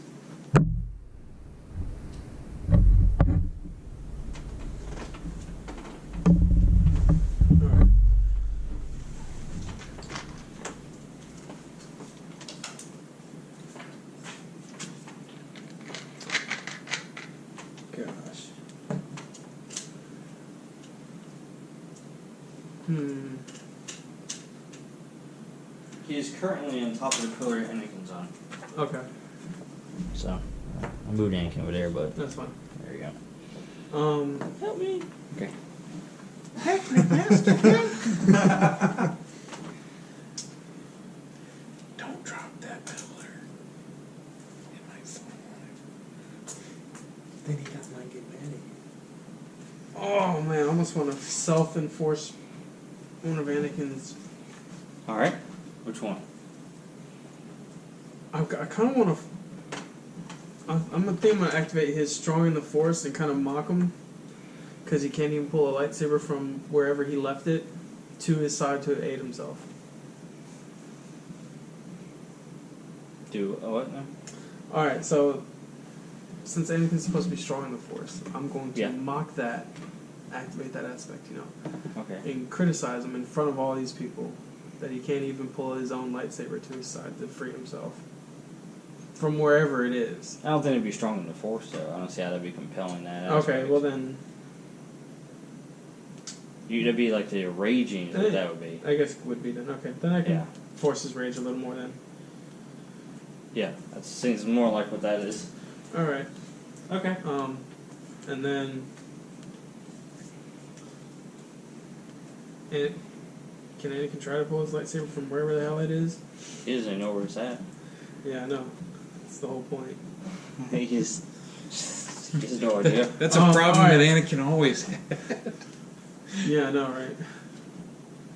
He is currently on top of the pillar Anakin's on. Okay, So, I moved Anakin over there, but that's fine. there you go. Help me. Okay. Heck, master, don't drop that pillar. It might fall on Then he does not get mad Oh man, I almost want to self-enforce one of Anakin's. Alright. Which one? I kind of want to. I'm gonna activate his strong in the force and kind of mock him, because he can't even pull a lightsaber from wherever he left it to his side to aid himself. Do what now? All right, so since Anakin's supposed to be strong in the force, I'm going to mock that, activate that aspect, Okay. and criticize him in front of all these people that he can't even pull his own lightsaber to his side to free himself from wherever it is. I don't think it'd be strong in the force, though. I don't see how that'd be compelling that. Okay, aspect. well then, You'd be like the raging is what that would be. I guess it would be then. Okay, then I can Yeah. force his rage a little more then. Yeah, that seems more like what that is. All right. Okay. And then, can Anakin try to pull his lightsaber from wherever the hell it is? He doesn't know where it's at. Yeah, I know. That's the whole point. He has no idea. That's a problem alright. that Anakin always had. Yeah, I know, right?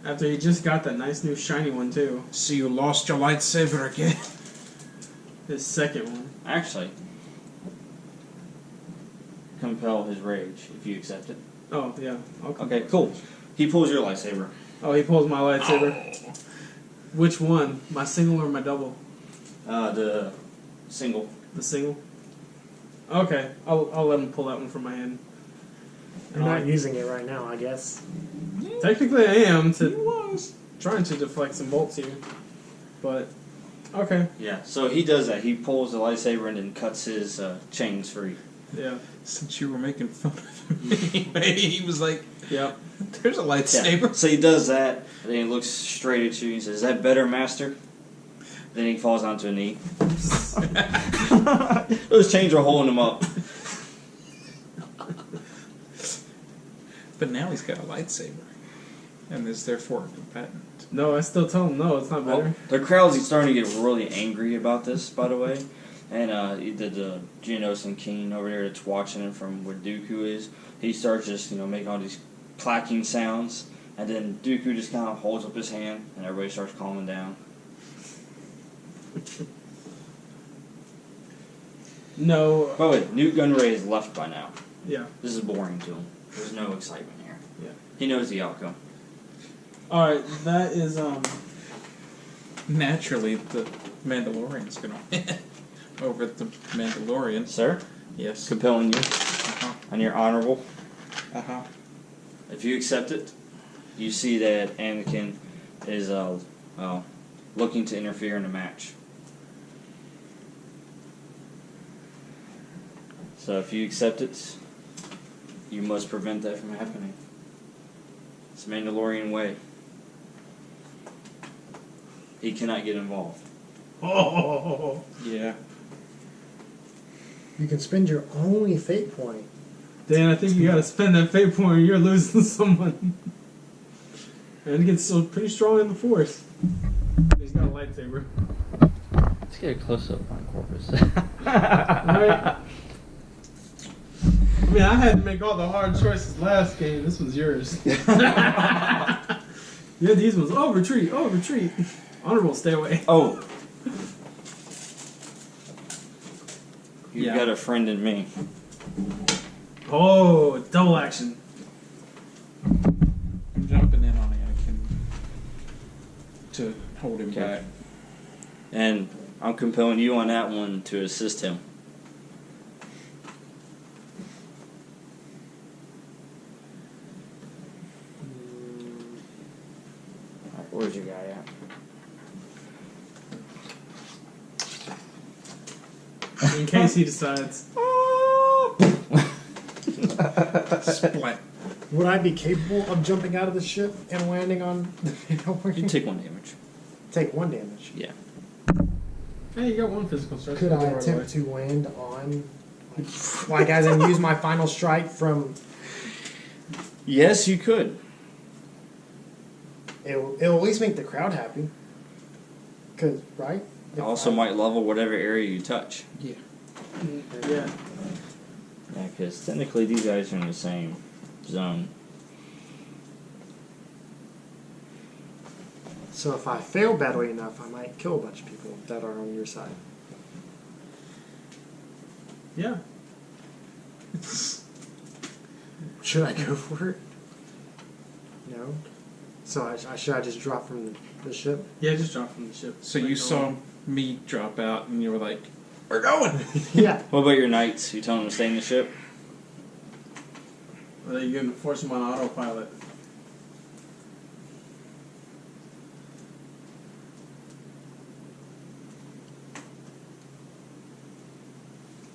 After he just got that nice new shiny one too, So you lost your lightsaber again? his second one. Actually, compel his rage if you accept it. Oh yeah. I'll come Okay, cool. He pulls your lightsaber. Oh, he pulls my lightsaber. Which one? My single or my double? The single. The single. Okay, I'll let him pull that one from my hand. You're not using it right now, I guess. Technically, I am trying to deflect some bolts here, but okay. Yeah. So he does that. He pulls the lightsaber and then cuts his chains free. Yeah. Since you were making fun of him anyway, he was like, Yep. there's a lightsaber. Yeah. So he does that, and then he looks straight at you and says, "Is that better, Master?" Then he falls onto a knee. Those chains are holding him up. But now he's got a lightsaber. And is therefore a combatant. No, I still tell him no. It's not better. Well, the crowd's starting to get really angry about this, by the way. And the Geonosis king over there that's watching it from where Dooku is, he starts just making all these clacking sounds, and then Dooku just kind of holds up his hand, and everybody starts calming down. No. By the way, Newt Gunray is left by now. Yeah. This is boring to him. There's no excitement here. Yeah. He knows the outcome. All right. That is Naturally, the Mandalorian's going to win over the Mandalorian. Sir, Yes. compelling you, Uh-huh. and you're honorable. Uh-huh. If you accept it, you see that Anakin is looking to interfere in the match. So if you accept it, you must prevent that from happening. It's the Mandalorian way. He cannot get involved. Oh. Yeah. You can spend your only fate point. Dan, I think you gotta spend that fate point or you're losing someone. And he gets so pretty strong in the force. He's got a lightsaber. Let's get a close up on Corvus. Right? I mean, I had to make all the hard choices last game. This one's yours. Yeah, these ones. Oh, retreat. Oh, retreat. Honorable, stay away. Oh. You've Yeah. got a friend in me. Oh, double action. I'm jumping in on Anakin to hold him Okay. back. And I'm compelling you on that one to assist him. Alright, where's your guy at? In case he decides. Splat. Would I be capable of jumping out of the ship and landing on the Mandalorian? You take 1 damage. Take 1 damage. Yeah. Hey, you got 1 physical strike. Could I attempt to land on, like as in use my final strike from? Yes, you could. It'll at least make the crowd happy. Cause right. It also might level whatever area you touch. Yeah. Yeah. Yeah, because technically these guys are in the same zone. So if I fail badly enough, I might kill a bunch of people that are on your side. Yeah. Should I go for it? No. So should I just drop from the ship? Yeah, just drop from the ship. So Like, you saw me drop out, and you were like, "We're going." Yeah. What about your knights? You tell them to stay in the ship? Well, you're gonna force them on autopilot.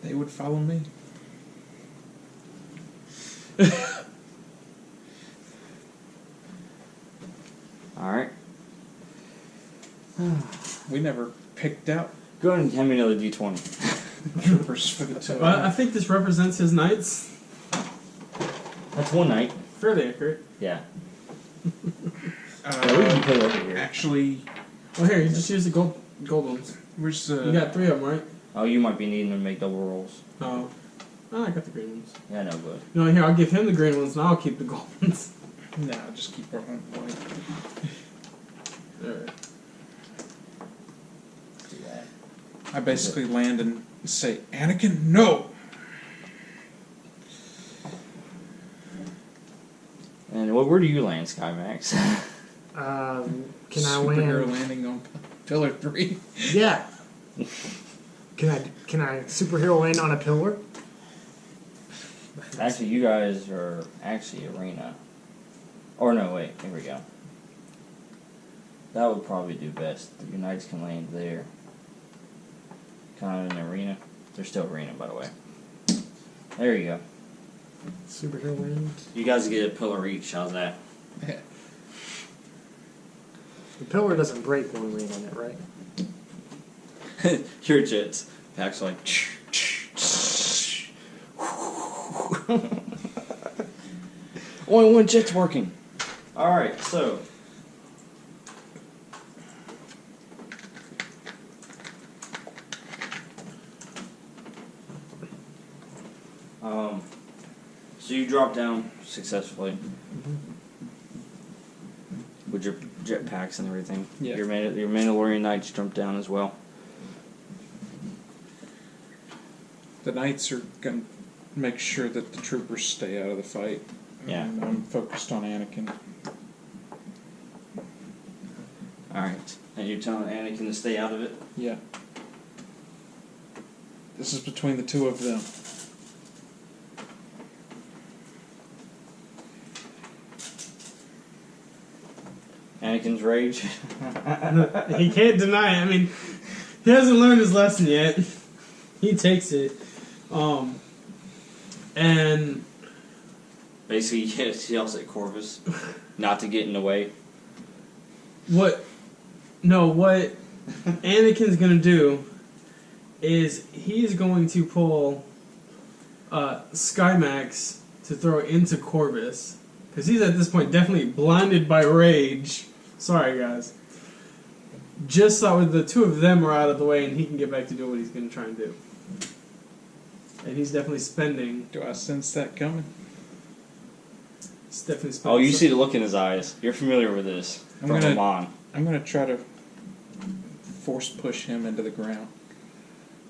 They would follow me. Alright. We never picked out Go ahead and hand me another d20. troopers for the two. Well, I think this represents his knights. That's 1 knight. Fairly accurate. Yeah. Yeah, we can put it over here. Actually, Well, here, you just use the gold ones. where's You the? got 3 of them, right? Oh, you might be needing to make double rolls. Oh. Oh, I got the green ones. Yeah, no good. No, here, I'll give him the green ones, and I'll keep the gold ones. No, just keep our own point. Alright. Do that. I basically land and say, "Anakin, no." And where do you land, Skymax? Can I Superhero land? landing on pillar 3. Yeah. Can I superhero land on a pillar? Actually, you guys are actually arena. Or no, wait, here we go. That would probably do best. Your knights can land there. Kind of in the arena. They're still arena, by the way. There you go. Superhero land. You guys get a pillar each. How's that? The pillar doesn't break when we land on it, right? Your jets. Pack's like. Only 1 jet's working. Alright, so. So you drop down successfully. With your jetpacks and everything. Yeah. Your Mandalorian Knights jump down as well. The knights are gonna make sure that the troopers stay out of the fight. Yeah. And I'm focused on Anakin. Alright. And you're telling Anakin to stay out of it? Yeah. This is between the two of them. Anakin's rage. He can't deny it. I mean, he hasn't learned his lesson yet. He takes it. And Basically, he yells at Corvus not to get in the way. what Anakin's gonna do is he's going to pull Skymax to throw into Corvus. Because he's at this point definitely blinded by rage. Sorry, guys. Just so the 2 of them are out of the way and he can get back to doing what he's going to try and do. And he's definitely spending. Do I sense that coming? He's definitely spending. Oh, you see the look in his eyes. You're familiar with this I'm from gonna- Amon. I'm gonna try to force push him into the ground.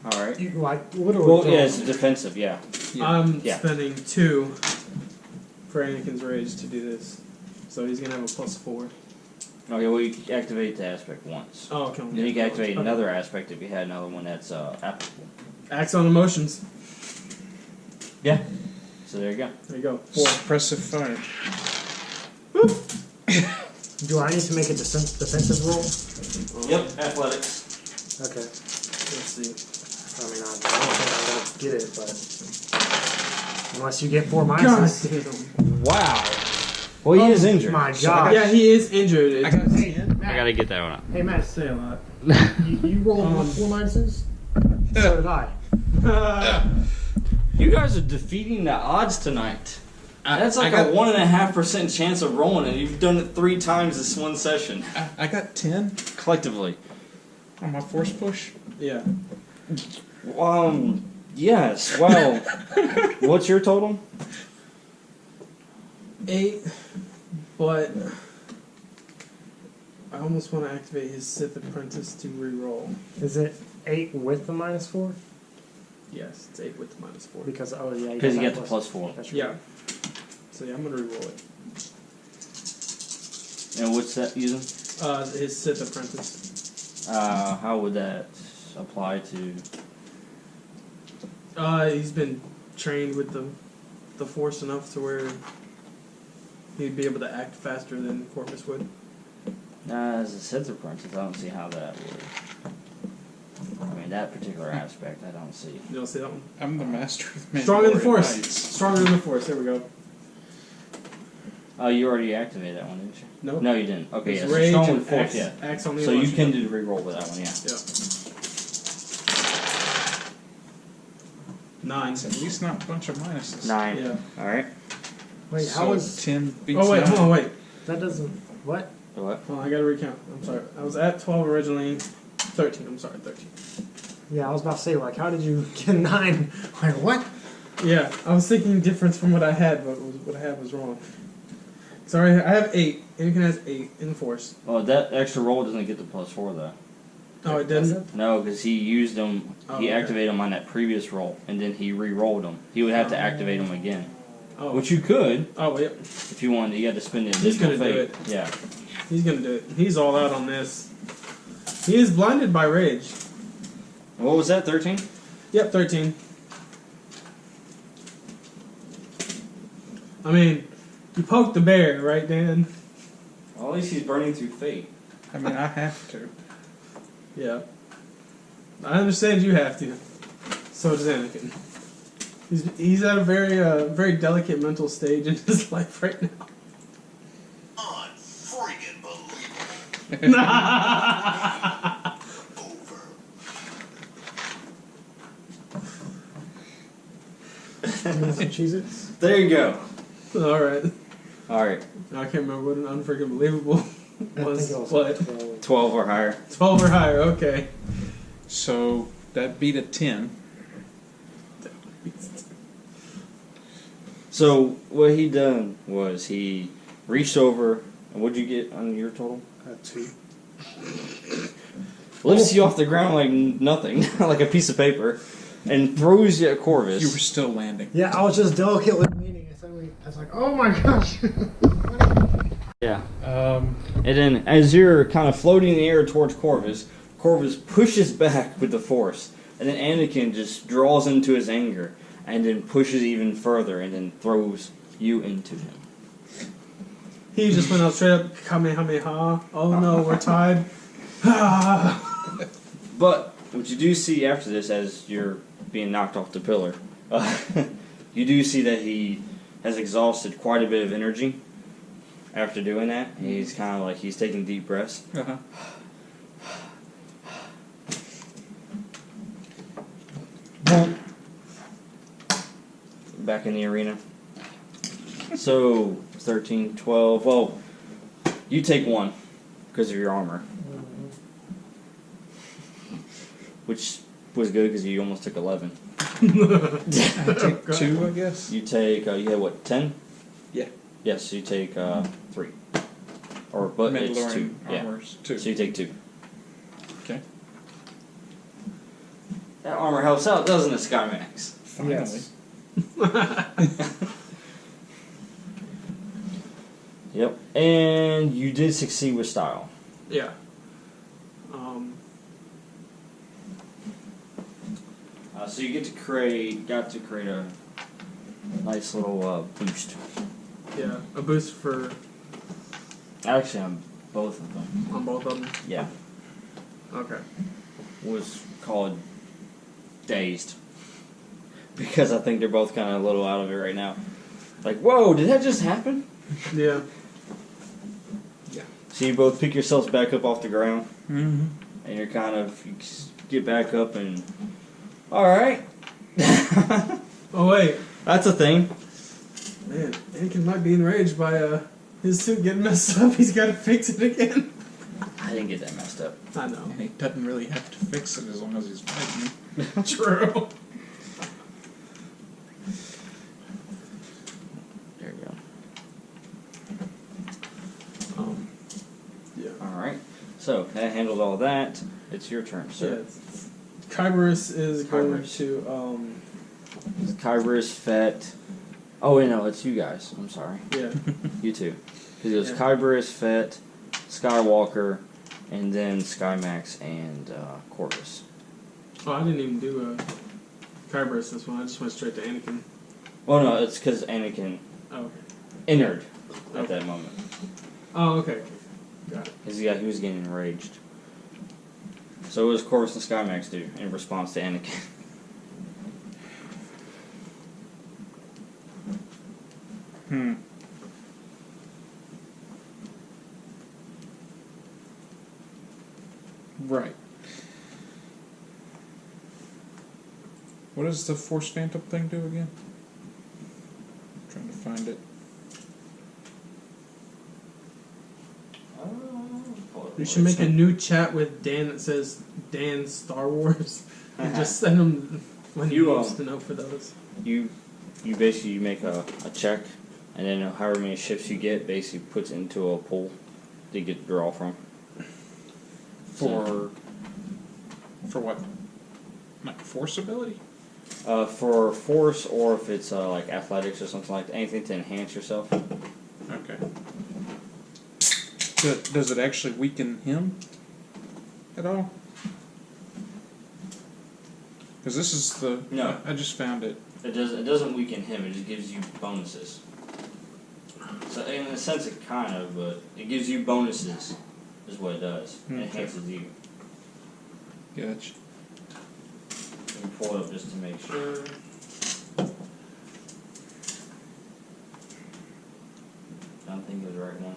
Alright. You like literally. Well, throw yeah, it's them. defensive, yeah. I'm Yeah. spending 2 for Anakin's rage to do this. So he's going to have a +4. Okay, well, you can activate the aspect once. Oh, okay. Then you can activate another aspect if you had another one that's applicable. Acts on emotions. Yeah. So there you go. There you go. 4. Suppressive fire. Do I need to make a defensive roll? Yep, athletics. Okay. Let's see. I mean, I don't think I'm gonna get it, but Unless you get 4 God minuses. damn. Wow. Well, he is injured. My So I God. Yeah, he is injured. I got Hey, 10. I gotta get that one up. Hey, Matt. say a lot. You rolled with 4 minuses? So did I. You guys are defeating the odds tonight. That's like a 1.5% chance of rolling it. You've done it 3 times this one session. I got 10 Collectively. on my force push. Yeah. Yes. Well, what's your total? 8, but I almost want to activate his Sith apprentice to reroll. Is it 8 with the -4? Yes, it's 8 with the -4. Because, oh, yeah. Because you got get that the +4. That's right. Yeah. So yeah, I'm gonna reroll it. And what's that using? His Sith apprentice. How would that apply to? He's been trained with the Force enough to where he'd be able to act faster than Corvus would. As a Sith apprentice, I don't see how that would. I mean, that particular aspect, I don't see. You don't see that one? I'm the master of Mandalorian Stronger than the Force. Knights. Stronger than the Force. There we go. Oh, you already activated that one, didn't you? No. No, you didn't. Okay, It's yeah, so rage strong and with force, axe, yeah. axe on the So you election. can do the reroll with that one, yeah. Yeah. 9. It's at least not a bunch of minuses. 9. Yeah. Alright. Wait, So how was... 10 beats Oh wait, 9. hold on, wait. That doesn't... What? What? Hold on, I gotta recount. I'm sorry. I was at 12 originally. 13. I'm sorry, 13. Yeah, I was about to say, like, how did you get 9? Like, what? Yeah, I was thinking difference from what I had, but what I had was wrong. Sorry, I have 8. Anakin has 8 in Force. Oh, that extra roll doesn't get the +4 though. Oh, it didn't? No, because he used them, Oh, he okay. activated them on that previous roll, and then he re-rolled them. He would have to activate them again. Oh. Which you could, Oh, wait. if you wanted, you had to spend the He's additional gonna do fate. it. Yeah. He's gonna do it. He's all out on this. He is blinded by rage. What was that, 13? Yep, 13. I mean, you poked the bear, right, Dan? Well, at least he's burning through fate. I mean, I have to. Yeah. I understand you have to. So does Anakin. He's at a very delicate mental stage in his life right now. Unfreaking believable. Over. Some Cheez-Its? There you go. Alright. Alright. I can't remember what an unfreaking believable I was. think it was What? 12. 12 or higher. 12 or higher, okay. So that beat a 10. So, what he done was he reached over, and what'd you get on your total? 2. Lifts you off the ground like nothing, like a piece of paper, and throws you at Corvus. You were still landing. Yeah, I was just delicately leaning. And suddenly, I was like, oh my gosh. Yeah. And then, as you're kind of floating in the air towards Corvus, Corvus pushes back with the Force, and then Anakin just draws into his anger, and then pushes even further, and then throws you into him. He just went out straight up, Kamehameha. Oh no, we're tied. But what you do see after this, as you're being knocked off the pillar, you do see that he has exhausted quite a bit of energy. After doing that, he's kind of like he's taking deep breaths. Uh-huh. Back in the arena. So 13, 12. Well, you take 1 because of your armor, which was good because you almost took 11. I take 2, I guess. You take you had what, 10? Yeah. Yes, you take 3. Or but it's 2. Mandalorian Yeah. armor's 2. So you take 2. Okay. That armor helps out, doesn't it, Skymax? Finally. Yes. Yep. And you did succeed with style. Yeah. So you got to create a nice little boost. Yeah, a boost for Actually, on both of them. on both of them. Yeah. Okay. Was called Dazed. because I think they're both kind of a little out of it right now. Like, whoa, did that just happen? Yeah. So you both pick yourselves back up off the ground, Mm-hmm. and you're kind of, you get back up and, alright. Oh wait, That's a thing. man, Anakin might be enraged by his suit getting messed up. He's got to fix it again. I didn't get that messed up. I know. He doesn't really have to fix it as long as he's fighting. True. There you go. Yeah. Alright. So, that handled all that. It's your turn, sir. Yeah. Kyberious is going Kyberious. to Kyberious, Fett. Oh, wait, no, it's you guys. I'm sorry. yeah. You two. Because it was Yeah. Kyberious, Fett, Skywalker, and then Skymax and Corvus. Oh, I didn't even do Kyberious this one. I just went straight to Anakin. Well, no, it's because Anakin Oh, okay. entered at Okay. that moment. Oh, okay. Got it. Because he was getting enraged. So what does Corvus and Skymax do in response to Anakin? Right. What does the Force Phantom thing do again? I'm trying to find it. You should make a new chat with Dan that says Dan Star Wars, and just send him when he You, wants to know for those. You basically make a check, and then however many ships you get basically puts it into a pool that you get to draw from. For what? Like Force ability? For force, or if it's like athletics or something like that, anything to enhance yourself. Okay. Does it actually weaken him at all? Because this is the... No. I just found it. It doesn't weaken him. It just gives you bonuses. So in a sense, it kind of, but it gives you bonuses, is what it does. It Okay. enhances you. Gotcha. Let me pull it up just to make sure. I don't think it was the right one.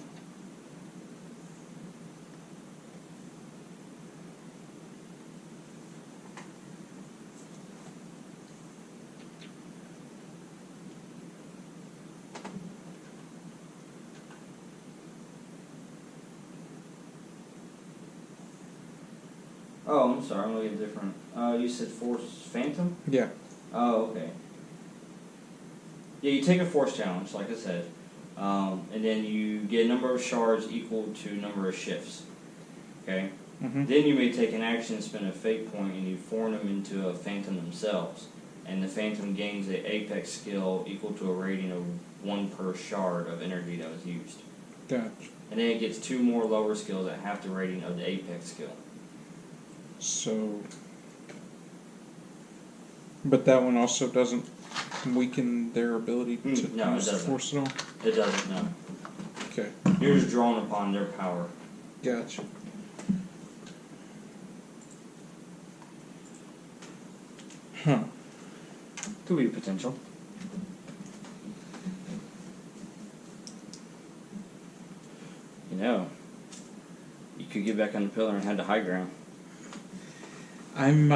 Oh, I'm sorry, I'm looking at different. You said Force Phantom? Yeah. Oh, okay. Yeah, you take a Force challenge, like I said, and then you get a number of shards equal to a number of shifts. Okay? Mm-hmm. Then you may take an action and spend a fate point, and you form them into a Phantom themselves. And the Phantom gains an Apex skill equal to a rating of 1 per shard of energy that was used. Gotcha. And then it gets 2 more lower skills at half the rating of the Apex skill. So... But that one also doesn't weaken their ability to No, it use the doesn't. Force at all? It doesn't, no. Okay. You're just drawing upon their power. Gotcha. Huh. Could be potential. You know, you could get back on the pillar and head to high ground. I'm,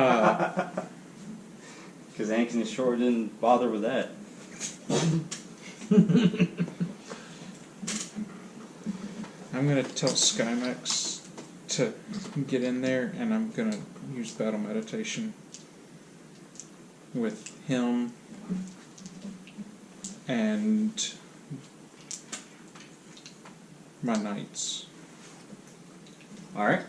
Because Anakin sure didn't bother with that. I'm gonna tell Skymax to get in there, and I'm gonna use battle meditation with him and my knights. Alright.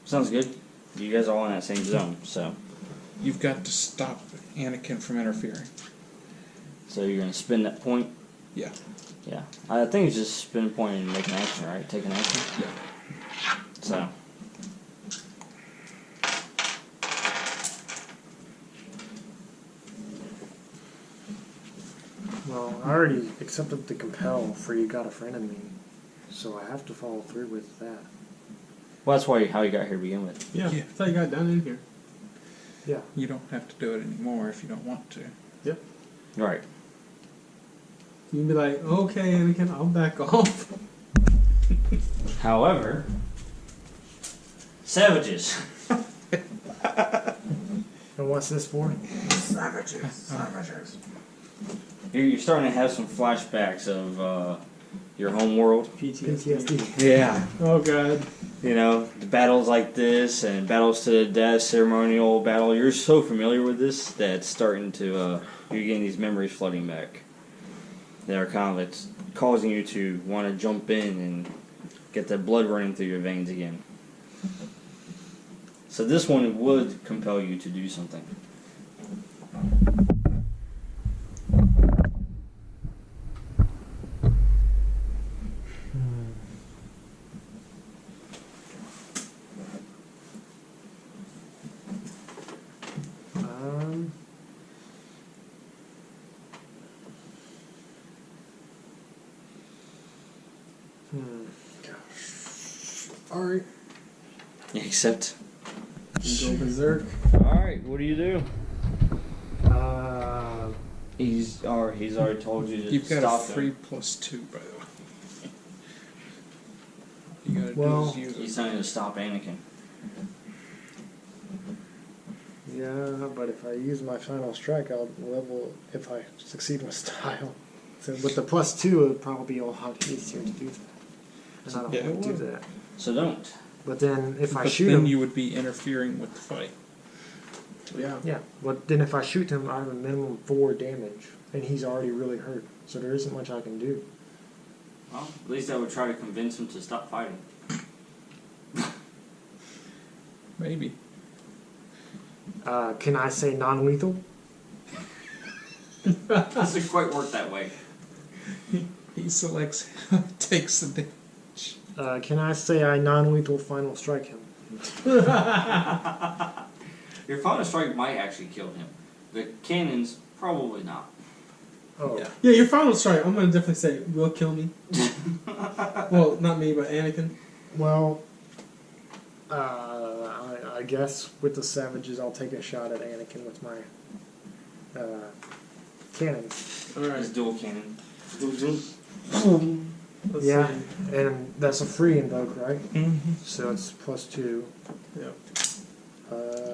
Sounds good. You guys are all in that same zone, so. You've got to stop Anakin from interfering. So you're going to spend that point? Yeah. Yeah. I think it's just spend a point and make an action, right? Take an action? Yeah. So. Well, I already accepted the compel for you got a friend in me, so I have to follow through with that. Well, that's why how you got here to begin with. Yeah, Yeah. that's how you got down in here. Yeah. You don't have to do it anymore if you don't want to. Right. You can be like, okay, Anakin, I'll back off. However, savages. And what's this for? Savages. You're starting to have some flashbacks of your home world. PTSD. Yeah. Oh god. You know, the battles like this and battles to the death, ceremonial battle. You're so familiar with this that it's starting to, you're getting these memories flooding back. That are kind of, it's causing you to want to jump in and get the blood running through your veins again. So this one would compel you to do something. Alright. Except, Go berserk. alright, what do you do? Uh, He's already told you to You've got stop a free him. +2, by the way. You gotta Well, do is use He's it. telling you to stop Anakin. yeah, but if I use my final strike, I'll level if I succeed with style. So with the +2, it would probably be a lot easier to do that. And I don't Yeah, want to it do would. that. So don't. But then if I But shoot then him, you would be interfering with the fight. Yeah. yeah. But then if I shoot him, I have a minimum 4 damage, and he's already really hurt. So there isn't much I can do. Well, at least I would try to convince him to stop fighting. Maybe. Can I say non-lethal? Doesn't quite work that way. He selects, takes the damage. Can I say I non-lethal final strike him? Your final strike might actually kill him. The cannons, probably not. Oh. Yeah. Yeah, your final strike, I'm gonna definitely say, will kill me. Well, not me, but Anakin. Well, I guess with the savages, I'll take a shot at Anakin with my cannon. It's Alright. dual cannon. Let's Yeah, see. and that's a free invoke, right? Mm-hmm. So it's +2. Yep.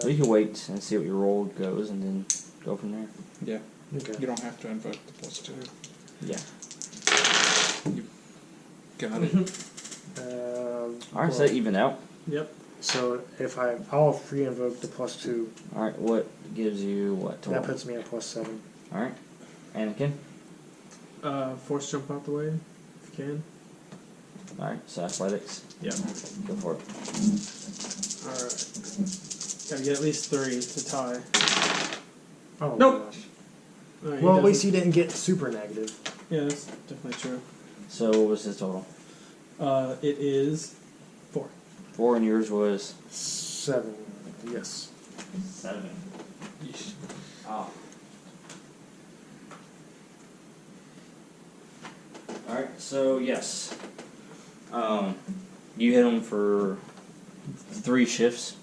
So you can wait and see what your roll goes and then go from there. Yeah. Okay. You don't have to invoke the +2. Yeah. Got it. Alright, so that even out. Yep. So if I'll free invoke the +2. Alright, what gives you what to That roll? puts me at +7. Alright. Anakin. Force jump out the way, if you can. Alright, so athletics. Yep. Go for it. Alright. Gotta get at least 3 to tie. Oh Nope. gosh. Alright, Well, he at least doesn't- he didn't get super negative. Yeah, that's definitely true. So what was his total? It is 4. 4 and yours was 7. Yes. 7. Yeesh. Oh. Alright, so yes. You hit him for 3 shifts.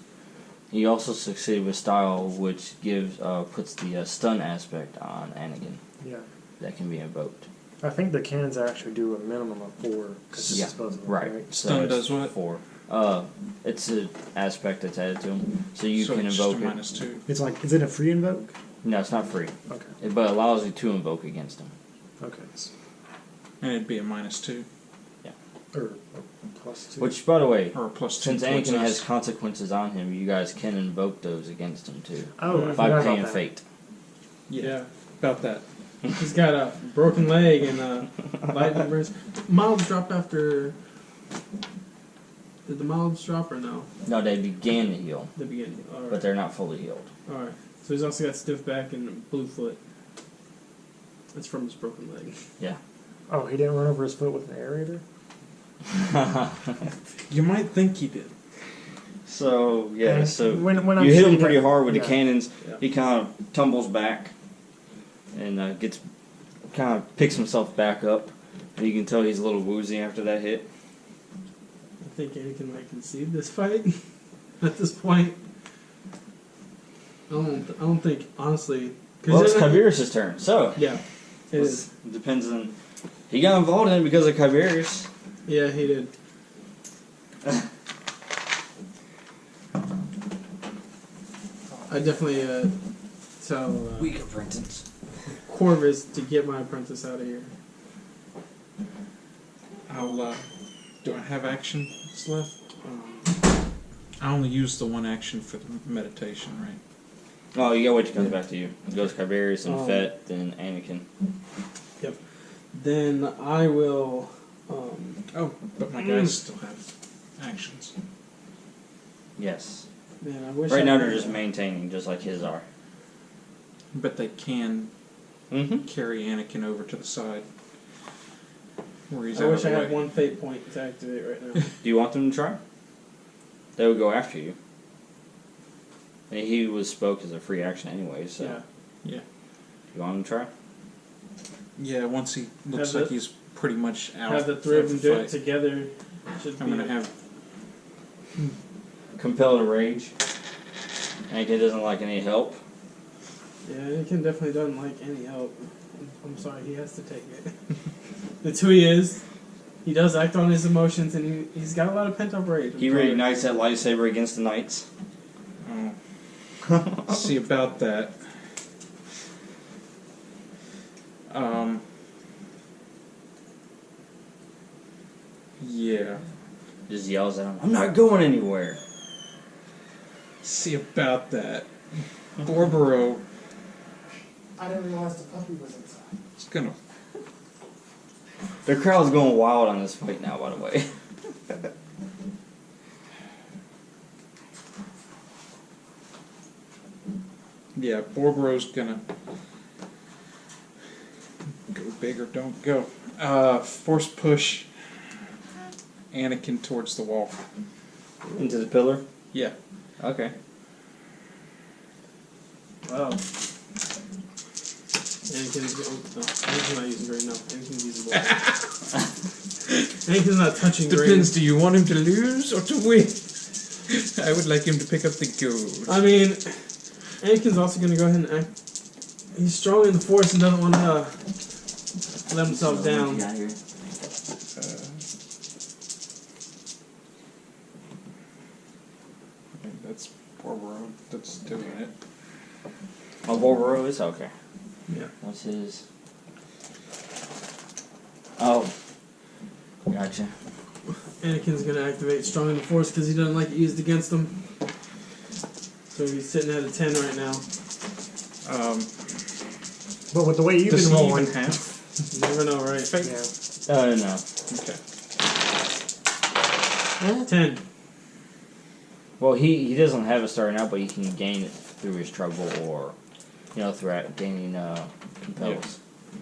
You also succeeded with style, which gives puts the stun aspect on Anakin. Yeah. That can be invoked. I think the cannons actually do a minimum of 4 because it's Yeah, disposable, right. right? Stun it's does what? 4. It's an aspect that's added to him, so you So can it's invoke just a it. -2. It's like, is it a free invoke? No, it's not free, Okay. but it allows you to invoke against him. Okay. And it'd be a -2. Or +2. Which, by the way, Or a +2. since towards Anakin has us. consequences on him, you guys can invoke those against him too. Oh, I By forgot paying about that. fate. Yeah. About that. He's got a broken leg and lightning burst. Miles drop after. Did the miles drop or no? No, they began to heal, The beginning. Alright. but they're not fully healed. Alright. So he's also got stiff back and blue foot. That's from his broken leg. Yeah. Oh, he didn't run over his foot with an aerator? You might think he did. So yeah, And so when I'm you hit him shooting pretty at- hard with yeah. the cannons. Yeah. He kind of tumbles back and kind of picks himself back up. And you can tell he's a little woozy after that hit. I think Anakin might concede this fight at this point. don't think honestly. Well, it's Kyberious' turn. So Yeah, it is. it depends on. He got involved in it because of Kyberious. Yeah, he did. I definitely tell Weak apprentice. Corvus to get my apprentice out of here. I'll, do I have actions left? I only used the one action for the meditation, right? Oh, you gotta wait till it comes back to you. It goes Kyberious and Oh. Fett, then Anakin. Then I will. Oh, but my guys still have actions. Yes. Man, I wish. Right I now could- they're just maintaining, just like his are. But they can Mm-hmm. carry Anakin over to the side. Where he's I out wish of I the had way. one fate point to activate right now. Do you want them to try? They would go after you. And he was spoke as a free action anyway, so. Yeah. You want him to try? Yeah, once he looks Have like the- he's pretty much out Have the three of them the do it fight. together. Should I'm be gonna have Compel to rage. Anakin doesn't like any help. Yeah, Anakin definitely doesn't like any help. I'm sorry, he has to take it. That's who he is. He does act on his emotions, and he's got a lot of pent up rage. He reignites that lightsaber against the knights. see about that. Yeah. Just yells at him, I'm not going anywhere. See about that. Borboro I didn't realize the puppy was inside. is gonna. The crowd's going wild on this fight now, by the way. Yeah, Borboro's gonna go big or don't go. Force push Anakin towards the wall. Into the pillar? Yeah. Okay. Wow. Anakin's not using green now. Anakin's using black. Anakin's not touching green. Depends, do you want him to lose or to win? I would like him to pick up the gold. I mean, Anakin's also going to go ahead and act. He's strong in the Force and doesn't want to let himself down. That's Borboro that's doing it. Oh, Borboro is? Okay. Yeah. What's his? Oh. Gotcha. Anakin's going to activate strong in the Force because he doesn't like it used against him. So he's sitting at a 10 right now. But with the way you've Does been he rolling, even have? You never know, right? Fate? yeah. No. Okay. 10. Well, he doesn't have it starting out, but he can gain it through his trouble or, through gaining compels. Yeah.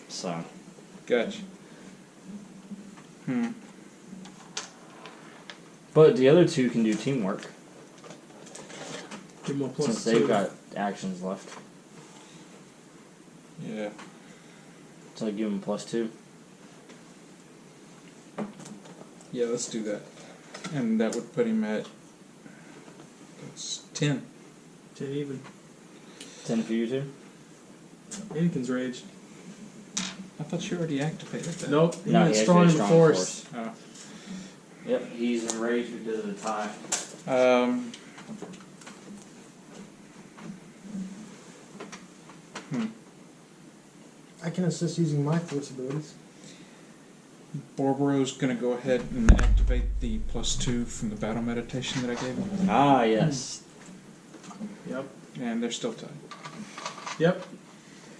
So. Gotcha. But the other two can do teamwork. Give him a plus Since 2. they've got actions left. Yeah. So I give them +2. Yeah, let's do that. And that would put him at 10. 10 even. 10 for you two? Anakin's rage. I thought you already activated that. Nope. He No, went he strong in activated the strong Force. Oh. Yep, he's enraged because of the tie. I can assist using my force abilities. Borboro's gonna go ahead and activate the +2 from the battle meditation that I gave him. Ah, yes. Yep. And they're still tied. Yep.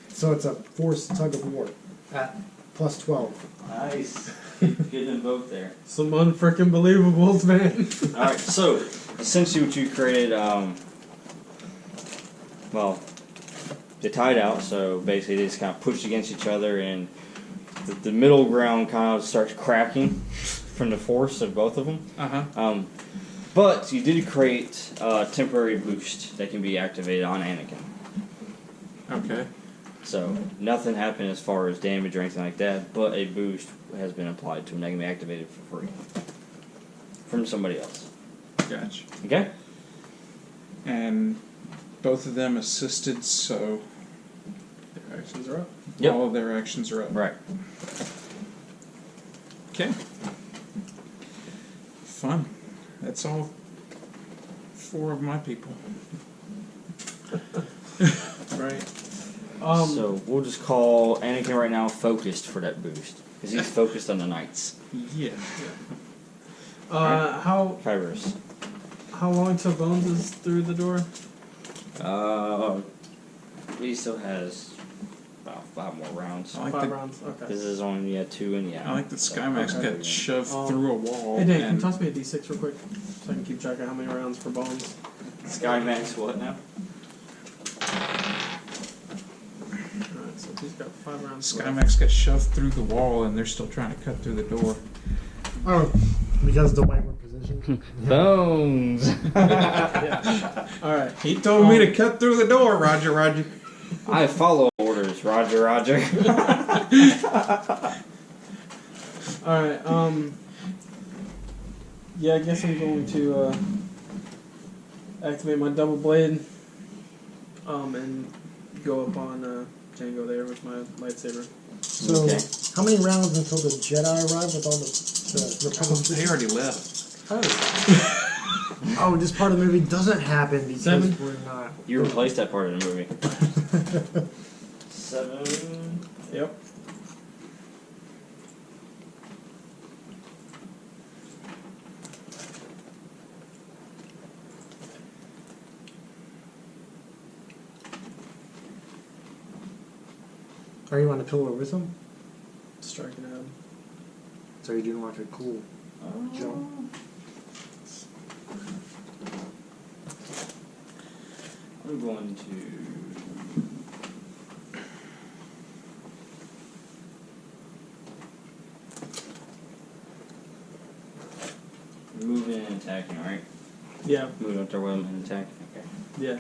So it's a force tug of war at +12. Nice. Getting them both there. Some unfreaking believables, man. Alright, so, essentially what you created, well, they tied out, so basically they just kind of pushed against each other, and the middle ground kind of starts cracking from the force of both of them. But you did create a temporary boost that can be activated on Anakin. Okay. So, nothing happened as far as damage or anything like that, but a boost has been applied to him that can be activated for free. From somebody else. Gotcha. Okay? And Both of them assisted, so Their actions are up. Yep. all of their actions are up. Right. Okay. Fun. That's all 4 of my people. Right. So we'll just call Anakin right now focused for that boost. Because he's focused on the knights. Yeah. How Kyberious. long till Bones is through the door? He still has about 5 more rounds. I like 5 the rounds. Okay. This is only yeah 2 and yeah. I like that Skymax Okay. got shoved Um, through a wall. Hey Dan, can and you toss me a D6 real quick, so I can keep track of how many rounds for Bones? Skymax what now? Alright, so he's got 5 rounds. left. Skymax got shoved through the wall, and they're still trying to cut through the door. Oh, because the way we're positioned. Bones. Yeah. Alright. He told me to cut through the door, Roger, Roger. I follow orders, Roger, Roger. Alright, yeah, I guess I'm going to activate my double blade and go up on Django there with my lightsaber. So, Okay. how many rounds until the Jedi arrive with all the Republic? They already left. Oh, this part of the movie doesn't happen because 7? we're not. You replaced that part of the movie. 7. Yep. Are you on the pillar with him? Striking out. So you do like a cool jump. I'm going to moving and attacking, alright? Yeah, Moving up there with him and attacking, okay. yeah.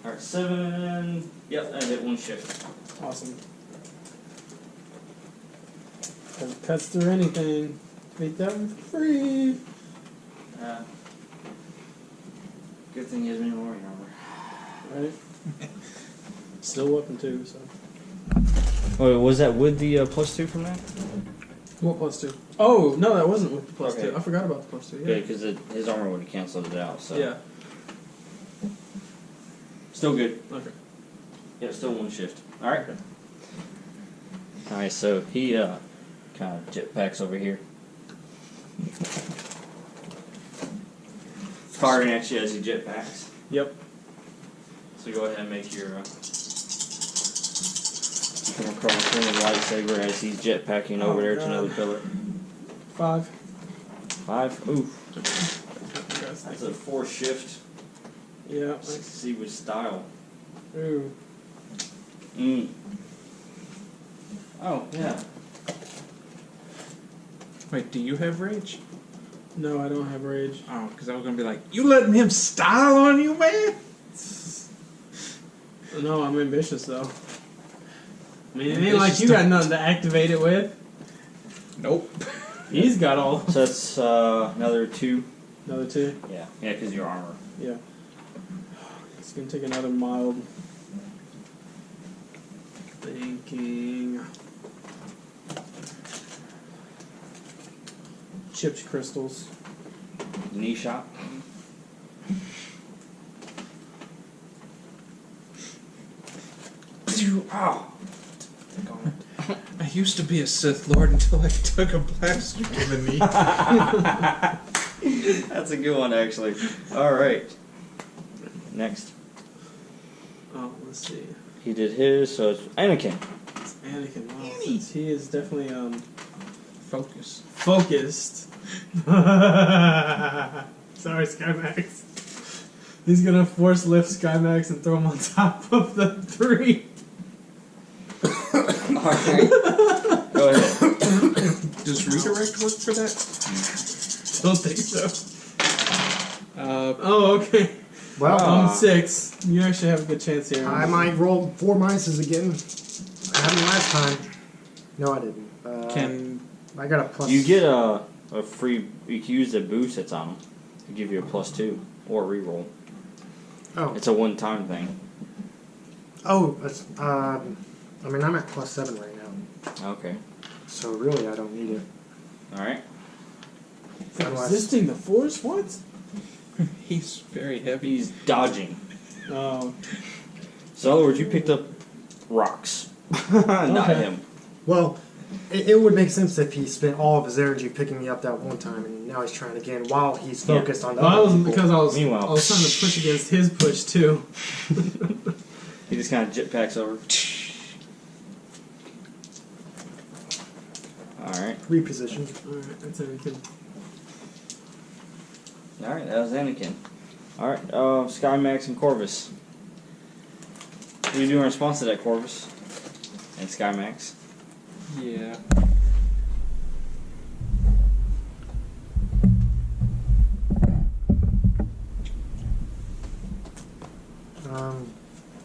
Alright, 7. Yep, I hit 1 shift. Awesome. If it cuts through anything, beat that one for free. Good thing he has me more armor. Right? Still weapon too, so. Wait, was that with the +2 from that? What +2? Oh, no, that wasn't with the +2. Okay. I forgot about the +2. Yeah, Yeah. because his armor would have canceled it out, so. Yeah. Still good. Okay. Yeah, still 1 shift. Alright. Alright, so he kind of jetpacks over here. Firing at you as he jetpacks. Yep. So go ahead and make your. You come across with a lightsaber as he's jetpacking over there to another pillar. 5. 5. Ooh. That's That's a 4 shift. Yeah. Succeed with style. Ooh. Oh, yeah. Wait, do you have rage? No, I don't have rage. Oh, because I was going to be like, you letting him style on you, man? No, I'm ambitious though. I mean, it ain't like you got nothing to activate it with. Nope. He's got all. So that's another 2. Another 2. Yeah. Yeah, because your armor. Yeah. It's gonna take another mild thinking. Chipped crystals. Knee shot. Oh. I used to be a Sith Lord until I took a blaster to the knee. That's a good one, actually. Alright. Next. Oh, let's see. He did his, so it's Anakin. It's Anakin. Wow, since he is definitely Focus. focused. Sorry, Skymax. He's gonna force lift Skymax and throw him on top of the 3. Alright. Go ahead. Does redirect work for that? Don't think so. Oh, okay. Well, I'm 6. You actually have a good chance here. I might roll 4 minuses again. I had them last time. No, I didn't. I got a plus. You get a free. You can use the boost that's on him to give you a +2 or reroll. Oh. It's a one-time thing. Oh, that's, I mean, I'm at +7 right now. Okay. So really, I don't need it. Alright. Unless- Resisting the force? What? He's very heavy. He's dodging. Oh. So in other words, you picked up rocks. Not Okay. him. Well, it would make sense if he spent all of his energy picking me up that one time, and now he's trying again while he's Yeah. focused on the Well, I other was people. because I was Meanwhile- I was trying to push against his push too. He just kind of jetpacks over. Alright. Reposition. Alright, that's everything. Alright, that was Anakin. Alright, Skymax and Corvus. What are you doing in response to that, Corvus? And Skymax? Yeah.